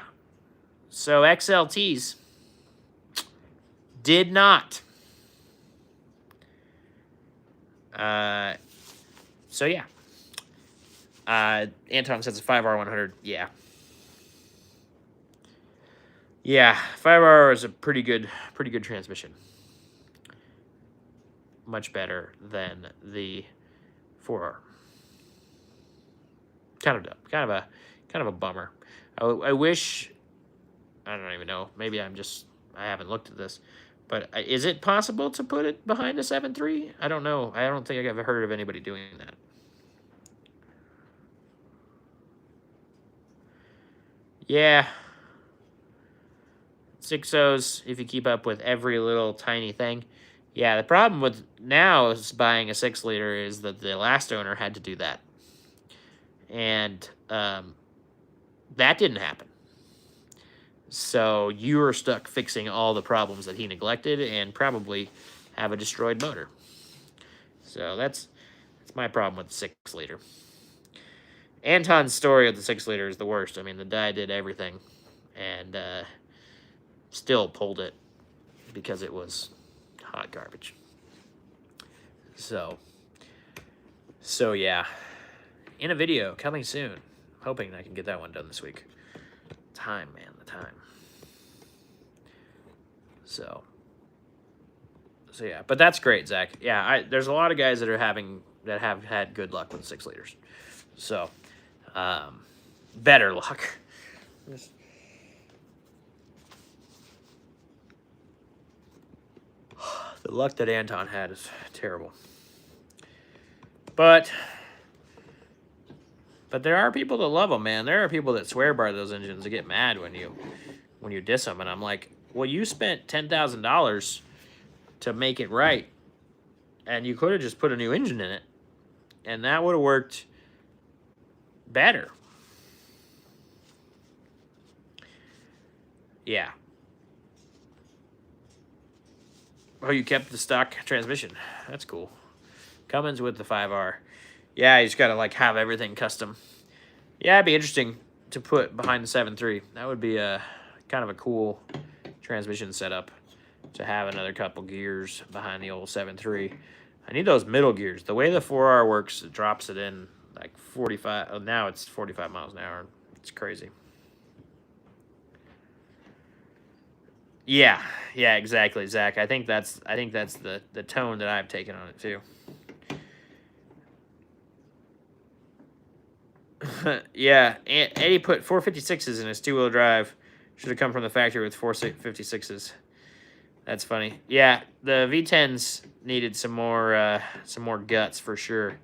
So XLTs did not. So yeah. Anton says a 5R100. Yeah. Yeah, 5R is a pretty good transmission. Much better than the 4R. Kind of a bummer. I wish, I don't even know, maybe I haven't looked at this, but is it possible to put it behind a 7.3? I don't know. I don't think I've ever heard of anybody doing that. Yeah. 6.0s, if you keep up with every little tiny thing. Yeah, the problem with now is buying a 6-liter is that the last owner had to do that. And that didn't happen. So you are stuck fixing all the problems that he neglected and probably have a destroyed motor. So that's my problem with the 6-liter. Anton's story of the 6-liter is the worst. I mean, the guy did everything and still pulled it because it was hot garbage. So yeah. In a video coming soon. Hoping I can get that one done this week. Time, man, the time. So yeah, but that's great, Zach. Yeah, there's a lot of guys that have had good luck with 6-liters. So, better luck. The luck that Anton had is terrible. But there are people that love them, man. There are people that swear by those engines and get mad when you diss them. And I'm like, well, you spent $10,000 to make it right, and you could have just put a new engine in it, and that would have worked better. Yeah. Oh, you kept the stock transmission. That's cool. Cummins with the 5R. Yeah, you just got to, like, have everything custom. Yeah, it'd be interesting to put behind the 7.3. That would be a kind of a cool transmission setup to have another couple gears behind the old 7.3. I need those middle gears. The way the 4R works, it drops it in like 45. Oh, now it's 45 miles an hour. It's crazy. Yeah, exactly, Zach. I think that's the tone that I've taken on it too. Yeah, Eddie put 456s in his two-wheel drive. Should have come from the factory with 456s. That's funny. Yeah, the V10s needed some more guts for sure.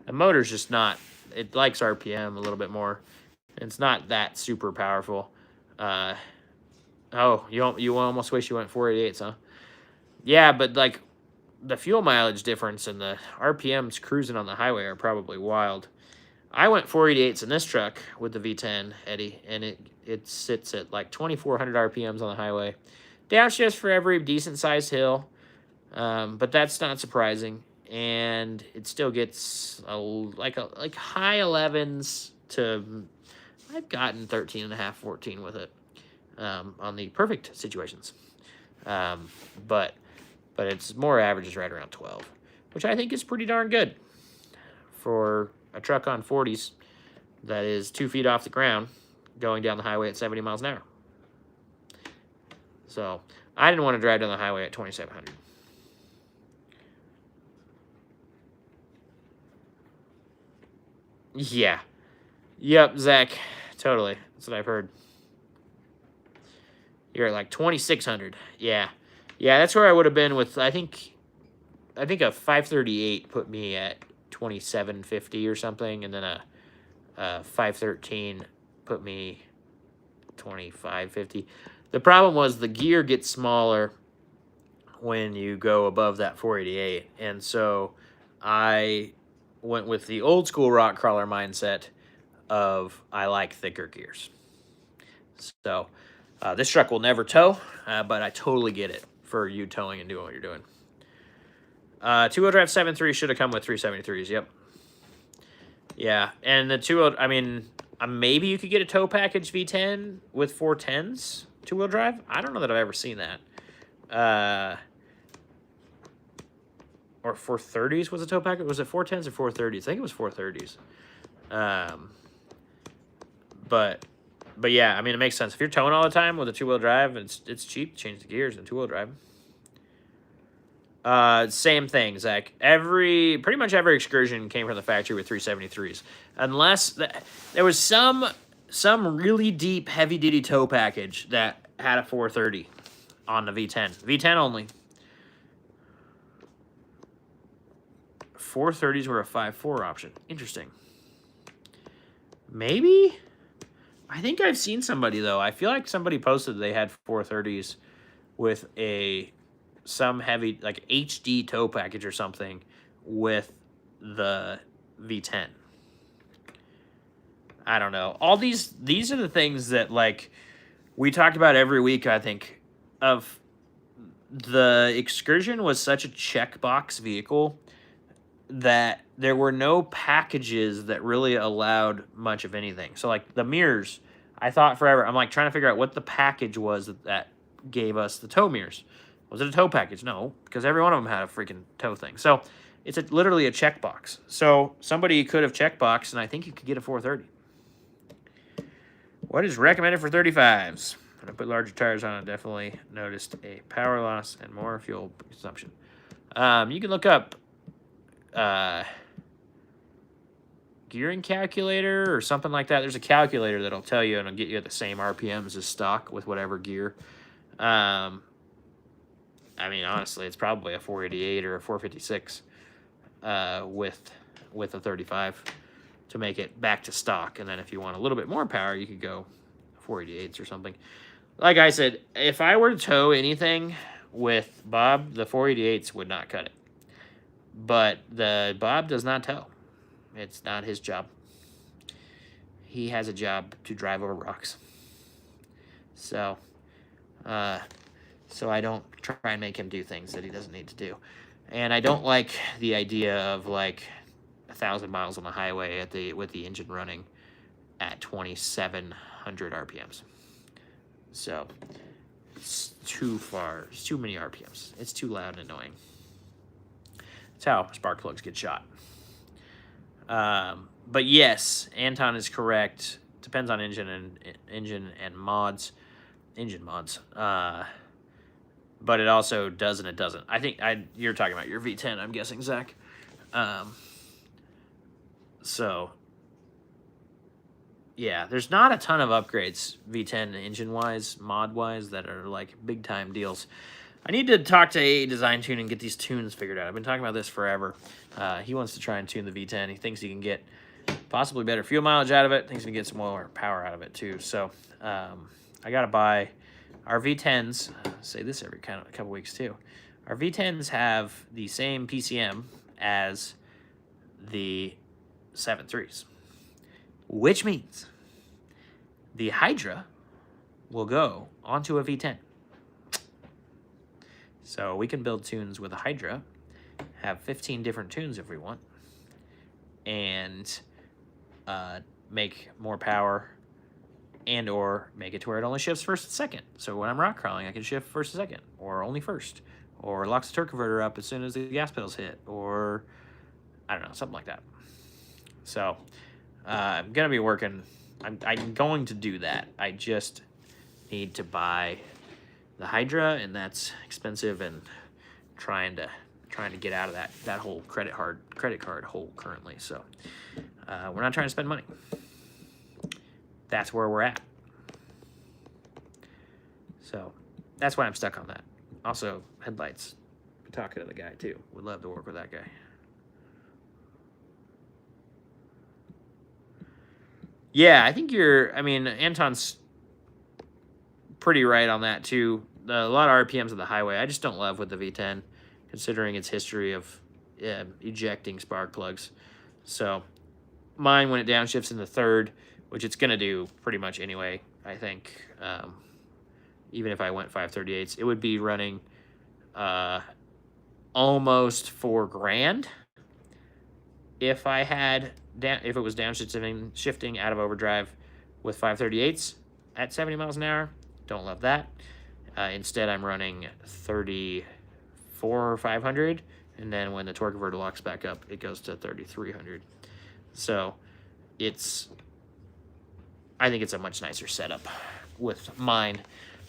The motor's just not. It likes RPM a little bit more. It's not that super powerful. Oh, you almost wish you went 488s, huh? Yeah, but like the fuel mileage difference and the RPMs cruising on the highway are probably wild. I went 488s in this truck with the V10, Eddie, and it sits at like 2,400 RPMs on the highway. Downshifts for every decent-sized hill, but that's not surprising. And it still gets like high 11s to, I've gotten 13.5, 14 with it on the perfect situations. But it's more averages right around 12, which I think is pretty darn good for a truck on 40s that is 2 feet off the ground going down the highway at 70 miles an hour. So I didn't want to drive down the highway at 2,700. Yeah. Yep, Zach. Totally. That's what I've heard. You're at like 2,600. Yeah. Yeah, that's where I would have been with, I think a 538 put me at 2,750 or something, and then a 513 put me 2,550. The problem was the gear gets smaller when you go above that 488, and so I went with the old school rock crawler mindset of I like thicker gears. So this truck will never tow, but I totally get it for you towing and doing what you're doing. Two-wheel drive 7.3 should have come with 373s. Yep. Yeah, and the two-wheel, I mean, maybe you could get a tow package V10 with 410s two-wheel drive. I don't know that I've ever seen that. Or 430s was a tow package. Was it 410s or 430s? I think it was 430s. But yeah, I mean, it makes sense. If you're towing all the time with a two-wheel drive, it's cheap to change the gears in two-wheel drive. Same thing, Zach. Pretty much every Excursion came from the factory with 373s, unless there was some really deep heavy-duty tow package that had a 430 on the V10. V10 only. 430s were a 5.4 option. Interesting. Maybe? I think I've seen somebody, though. I feel like somebody posted they had 430s with some heavy, like HD tow package or something with the V10. I don't know. All these are the things that, like, we talked about every week, I think, of the Excursion was such a checkbox vehicle that there were no packages that really allowed much of anything. So, like, the mirrors, I thought forever, I'm, like, trying to figure out what the package was that gave us the tow mirrors. Was it a tow package? No, because every one of them had a freaking tow thing. So, it's literally a checkbox. So, somebody could have checkboxed, and I think you could get a 430. What is recommended for 35s? When I put larger tires on, I definitely noticed a power loss and more fuel consumption. You can look up gearing calculator or something like that. There's a calculator that'll tell you and it'll get you at the same RPMs as stock with whatever gear. I mean, honestly, it's probably a 488 or a 456 with with a 35 to make it back to stock. And then if you want a little bit more power, you could go 488s or something. Like I said, if I were to tow anything with Bob, the 488s would not cut it. But the Bob does not tow. It's not his job. He has a job to drive over rocks. So I don't try and make him do things that he doesn't need to do. And I don't like the idea of like 1,000 miles on the highway with the engine running at 2,700 RPMs. So it's too far. It's too many RPMs. It's too loud and annoying. That's how spark plugs get shot. But yes, Anton is correct. Depends on engine and mods, engine mods. But it also does and it doesn't. I think you're talking about your V10, I'm guessing, Zach. So yeah, there's not a ton of upgrades V10 engine-wise, mod-wise, that are like big-time deals. I need to talk to AA Design Tune and get these tunes figured out. I've been talking about this forever. He wants to try and tune the V10. He thinks he can get possibly better fuel mileage out of it. Thinks he can get some more power out of it too. So I got to buy our V10s. Say this every couple weeks too. Our V10s have the same PCM as the 7.3s, which means the Hydra will go onto a V10. So we can build tunes with a Hydra, have 15 different tunes if we want, and make more power and or make it to where it only shifts first and second. So when I'm rock crawling, I can shift first and second, or only first, or locks the torque converter up as soon as the gas pedals hit, or I don't know, something like that. So I'm going to be working, I'm going to do that. I just need to buy the Hydra, and that's expensive, and trying to get out of that whole credit card hole currently. So we're not trying to spend money. That's where we're at. So that's why I'm stuck on that. Also, headlights. Been talking to the guy too. Would love to work with that guy. Yeah, I think Anton's pretty right on that too. A lot of RPMs on the highway. I just don't love with the V10, considering its history of ejecting spark plugs. So mine, when it downshifts in the third, which it's going to do pretty much anyway, I think, even if I went 538s, it would be running almost $4,000 if it was downshifting out of overdrive with 538s at 70 miles an hour. Don't love that. Instead, I'm running 34,500, and then when the torque converter locks back up, it goes to 3,300. So I think it's a much nicer setup with mine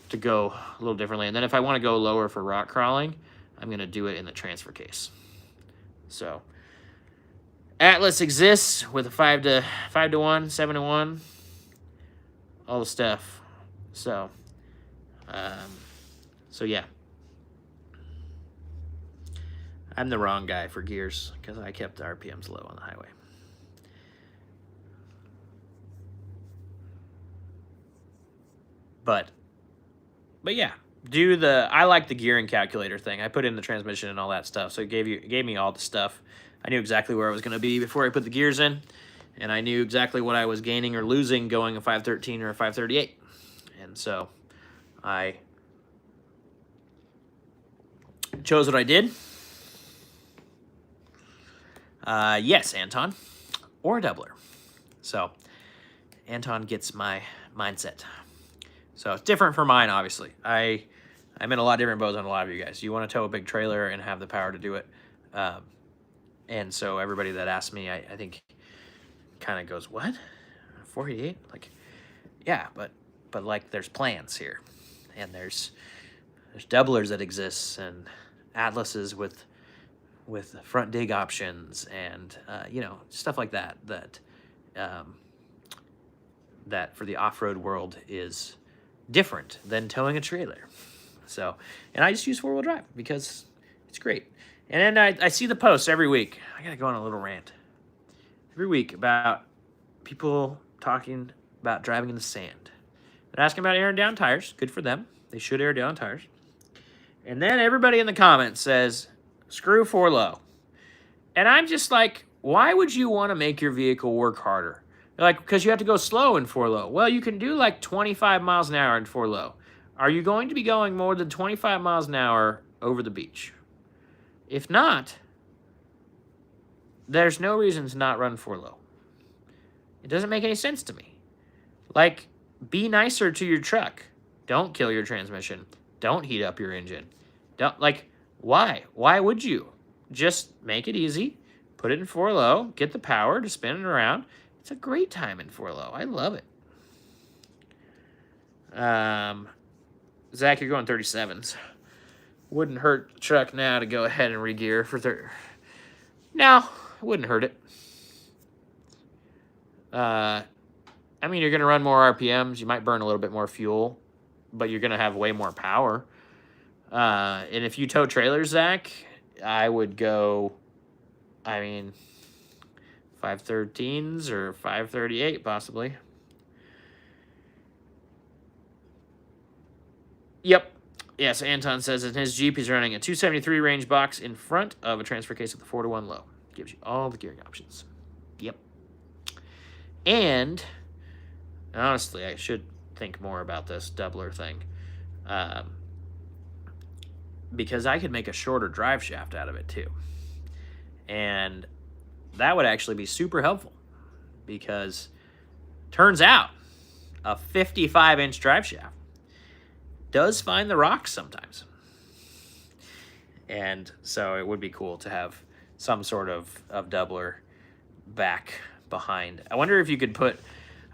to go a little differently. And then if I want to go lower for rock crawling, I'm going to do it in the transfer case. So Atlas exists with a 5-to-1, 7-to-1, all the stuff. So yeah. I'm the wrong guy for gears because I kept the RPMs low on the highway. But yeah, I like the gearing calculator thing. I put in the transmission and all that stuff, so it gave me all the stuff. I knew exactly where I was going to be before I put the gears in, and I knew exactly what I was gaining or losing going a 513 or a 538. And so I chose what I did. Yes, Anton, or a doubler. So Anton gets my mindset. So it's different for mine, obviously. I'm in a lot of different boats on a lot of you guys. You want to tow a big trailer and have the power to do it. And so everybody that asks me, I think kind of goes, what? 488? Like, yeah, but like there's plans here. And there's doublers that exist, and Atlases with front dig options, and stuff like that that for the off-road world is different than towing a trailer. So, and I just use four-wheel drive because it's great. And then I see the posts every week. I gotta go on a little rant. every week about people talking about driving in the sand. They're asking about airing down tires. Good for them. They should air down tires. And then everybody in the comments says, screw 4Low. And I'm just like, why would you want to make your vehicle work harder? They're like, because you have to go slow in 4Low. Well, you can do like 25 miles an hour in 4Low. Are you going to be going more than 25 miles an hour over the beach? If not, there's no reason to not run 4Low. It doesn't make any sense to me. Like, be nicer to your truck. Don't kill your transmission. Don't heat up your engine. Don't, like, why? Why would you? Just make it easy. Put it in 4Low. Get the power to spin it around. It's a great time in 4Low. I love it. Zach, you're going 37s. Wouldn't hurt the truck now to go ahead and regear for 30. No, it wouldn't hurt it. I mean, you're going to run more RPMs. You might burn a little bit more fuel, but you're going to have way more power. And if you tow trailers, Zach, I would go, I mean, 513s or 538 possibly. Yep. Yes, Anton says in his Jeep he's running a 273 range box in front of a transfer case with a 4-to-1 low. Gives you all the gearing options. Yep. And honestly, I should think more about this doubler thing. Because I could make a shorter drive shaft out of it too. And that would actually be super helpful. Because turns out a 55-inch drive shaft does find the rocks sometimes. And so it would be cool to have some sort of doubler back behind. I wonder if you could put,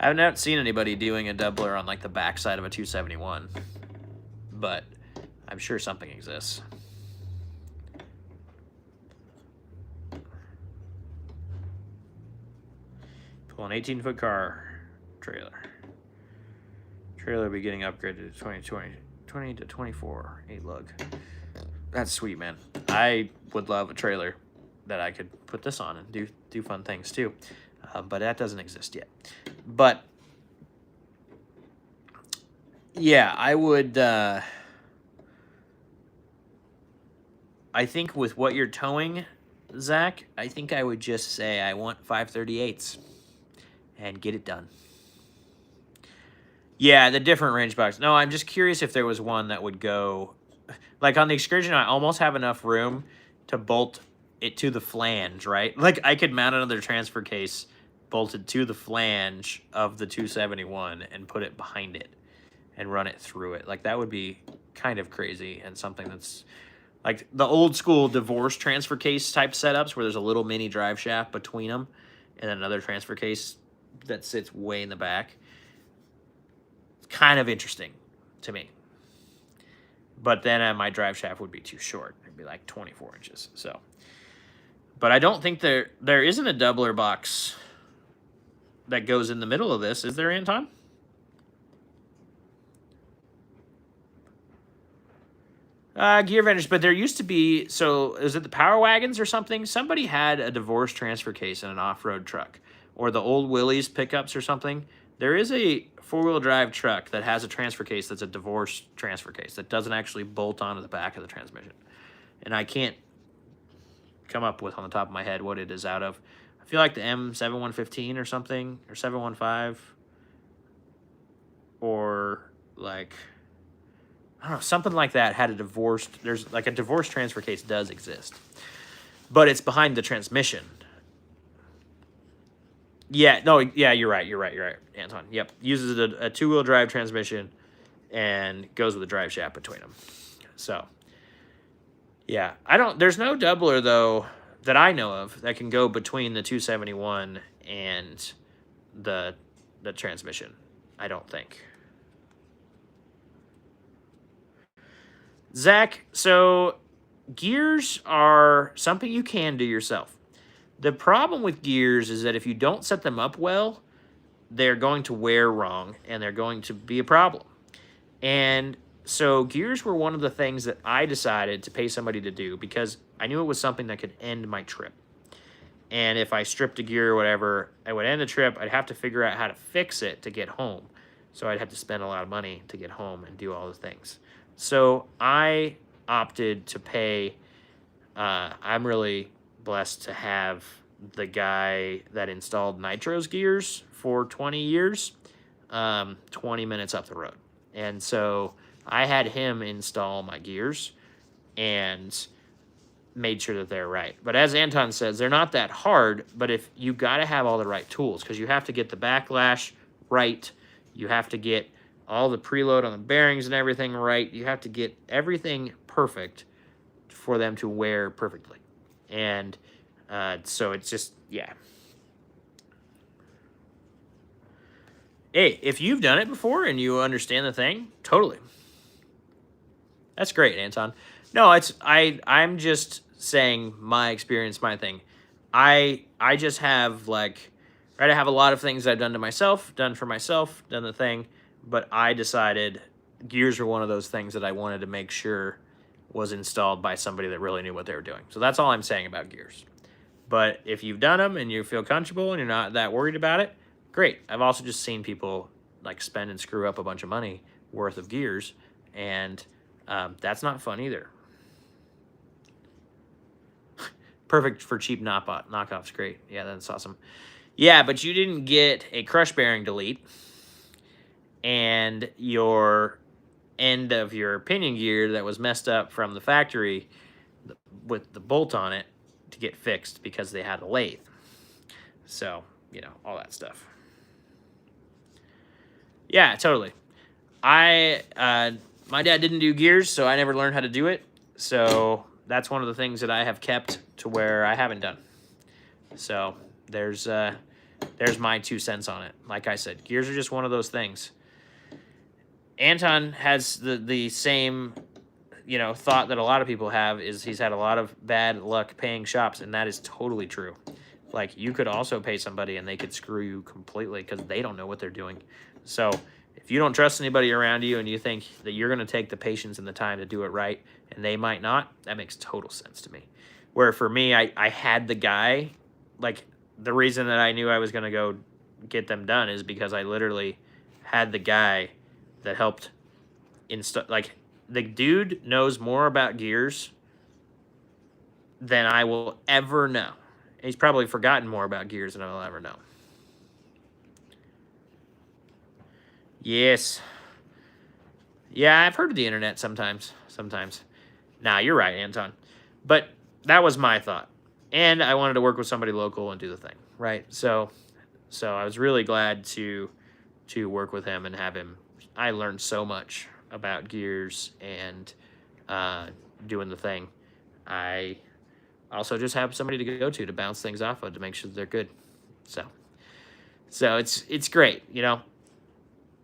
I have not seen anybody doing a doubler on like the backside of a 271, but I'm sure something exists. Pull an 18-foot car trailer. Trailer will be getting upgraded to 20 to 24 8 lug. That's sweet, man. I would love a trailer that I could put this on and do fun things too, but that doesn't exist yet. But yeah, I would. I think with what you're towing, Zach, I think I would just say I want 538s and get it done. Yeah, the different range box. No, I'm just curious if there was one that would go... Like on the Excursion, I almost have enough room to bolt it to the flange, right? Like I could mount another transfer case bolted to the flange of the 271 and put it behind it and run it through it. Like that would be kind of crazy and something that's... Like the old school divorce transfer case type setups where there's a little mini drive shaft between them and another transfer case that sits way in the back. Kind of interesting to me. But then my drive shaft would be too short. It'd be like 24 inches. So, but I don't think there isn't a doubler box that goes in the middle of this. Is there, Anton? Gear Vendors, but there used to be, so is it the Power Wagons or something? Somebody had a divorce transfer case in an off-road truck. Or the old Willys pickups or something. There is a four-wheel drive truck that has a transfer case that's a divorce transfer case that doesn't actually bolt onto the back of the transmission. And I can't come up with on the top of my head what it is out of. I feel like the M7115 or something, or 715, or like, I don't know, something like that had a divorced, there's like a divorce transfer case does exist. But it's behind the transmission. Yeah, no, yeah, you're right, Anton. Yep, uses a two-wheel drive transmission and goes with a drive shaft between them. So, yeah, there's no doubler, though, that I know of that can go between the 271 and the transmission, I don't think. Zach, so gears are something you can do yourself. The problem with gears is that if you don't set them up well, they're going to wear wrong, and they're going to be a problem. And so gears were one of the things that I decided to pay somebody to do because I knew it was something that could end my trip. And if I stripped a gear or whatever, I would end the trip. I'd have to figure out how to fix it to get home. So I'd have to spend a lot of money to get home and do all the things. So I opted to pay. I'm really blessed to have the guy that installed Nitro's gears for 20 years, 20 minutes up the road. And so I had him install my gears and made sure that they're right. But as Anton says, they're not that hard, but if you got to have all the right tools, because you have to get the backlash right, you have to get all the preload on the bearings and everything right, you have to get everything perfect for them to wear perfectly. And so it's just, yeah. Hey, if you've done it before and you understand the thing, totally. That's great, Anton. No, I'm just saying my experience, my thing. I just have like, right, I have a lot of things I've done to myself, done for myself, done the thing, but I decided gears were one of those things that I wanted to make sure was installed by somebody that really knew what they were doing. So that's all I'm saying about gears. But if you've done them and you feel comfortable and you're not that worried about it, great. I've also just seen people like spend and screw up a bunch of money worth of gears, and that's not fun either. Perfect for cheap knockoffs. Great. Yeah, that's awesome. Yeah, but you didn't get a crush bearing delete and your end of your pinion gear that was messed up from the factory with the bolt on it to get fixed because they had a lathe. So, you know, all that stuff. Yeah, totally. My dad didn't do gears, so I never learned how to do it. So that's one of the things that I have kept to where I haven't done. So there's my 2 cents on it. Like I said, gears are just one of those things. Anton has the same, you know, thought that a lot of people have, is he's had a lot of bad luck paying shops, and that is totally true. Like, you could also pay somebody and they could screw you completely because they don't know what they're doing. So if you don't trust anybody around you and you think that you're going to take the patience and the time to do it right and they might not, that makes total sense to me. Where for me, I had the guy, like, the reason that I knew I was going to go get them done is because I literally had the guy that helped install. Like, the dude knows more about gears than I will ever know. He's probably forgotten more about gears than I'll ever know. Yes. Yeah, I've heard of the internet sometimes. Nah, you're right, Anton. But that was my thought. And I wanted to work with somebody local and do the thing, right? So I was really glad to work with him and have him. I learned so much about gears and doing the thing. I also just have somebody to go to bounce things off of to make sure that they're good. So it's great, you know.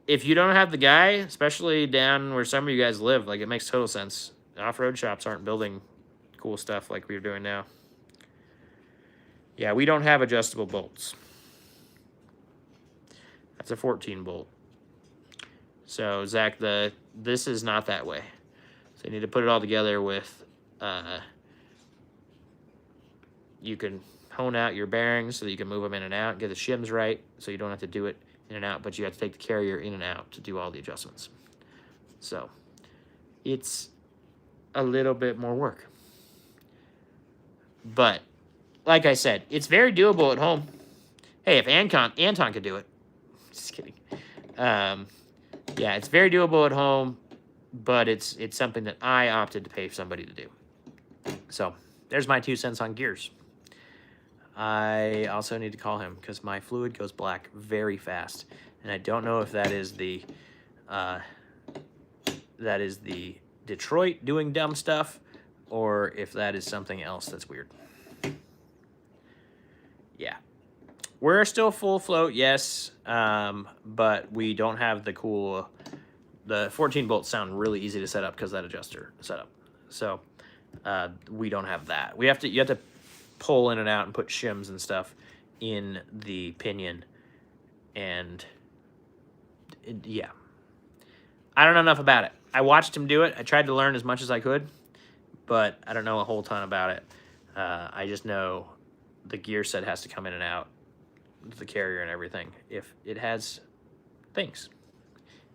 If you don't have the guy, especially down where some of you guys live, like, it makes total sense. Off-road shops aren't building cool stuff like we're doing now. Yeah, we don't have adjustable bolts. That's a 14 bolt. So, Zach, this is not that way. So you need to put it all together with, you can hone out your bearings so that you can move them in and out, get the shims right so you don't have to do it in and out, but you have to take the carrier in and out to do all the adjustments. So it's a little bit more work. But like I said, it's very doable at home. Hey, if Anton could do it. Just kidding. Yeah, it's very doable at home, but it's something that I opted to pay somebody to do. So there's my 2 cents on gears. I also need to call him because my fluid goes black very fast, and I don't know if that is the Detroit doing dumb stuff, or if that is something else that's weird. Yeah, we're still full float, yes, but we don't have the cool. The 14 bolts sound really easy to set up because that adjuster setup. So we don't have that. You have to pull in and out and put shims and stuff in the pinion, and yeah, I don't know enough about it. I watched him do it. I tried to learn as much as I could, but I don't know a whole ton about it. I just know the gear set has to come in and out, the carrier and everything, if it has things,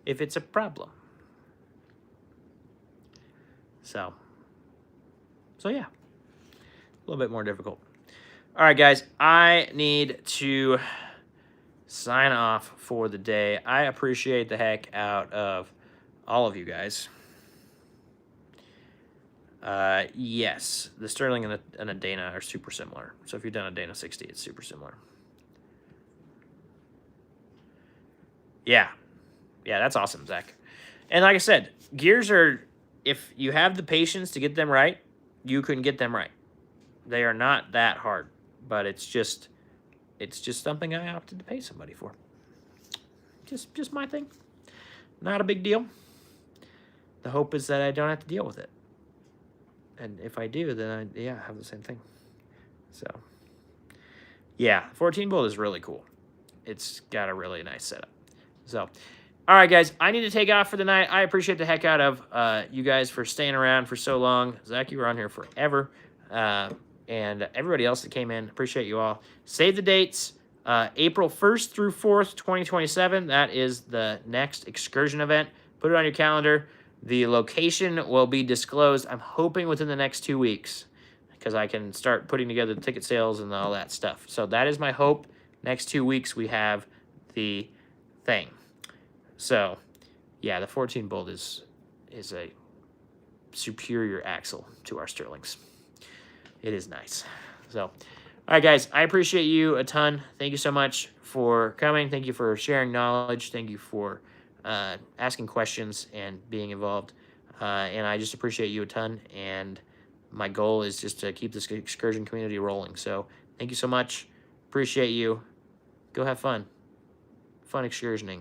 if it's a problem. So yeah, a little bit more difficult. All right, guys, I need to sign off for the day. I appreciate the heck out of all of you guys. Yes, the Sterling and a Dana are super similar. So if you've done a Dana 60, it's super similar. Yeah, that's awesome, Zach. And like I said, gears are, if you have the patience to get them right, you can get them right. They are not that hard, but it's just something I opted to pay somebody for. Just my thing. Not a big deal. The hope is that I don't have to deal with it. And if I do, then I have the same thing. So, yeah, 14 bolt is really cool. It's got a really nice setup. So, all right, guys, I need to take off for the night. I appreciate the heck out of you guys for staying around for so long. Zach, you were on here forever. And everybody else that came in, appreciate you all. Save the dates. April 1st through 4th, 2027. That is the next excursion event. Put it on your calendar. The location will be disclosed, I'm hoping, within the next 2 weeks, because I can start putting together the ticket sales and all that stuff. So that is my hope. Next 2 weeks, we have the thing. So, yeah, the 14 bolt is a superior axle to our Sterlings. It is nice. So, all right, guys, I appreciate you a ton. Thank you so much for coming. Thank you for sharing knowledge. Thank you for asking questions and being involved. And I just appreciate you a ton. And my goal is just to keep this excursion community rolling. So thank you so much. Appreciate you. Go have fun. Fun excursioning.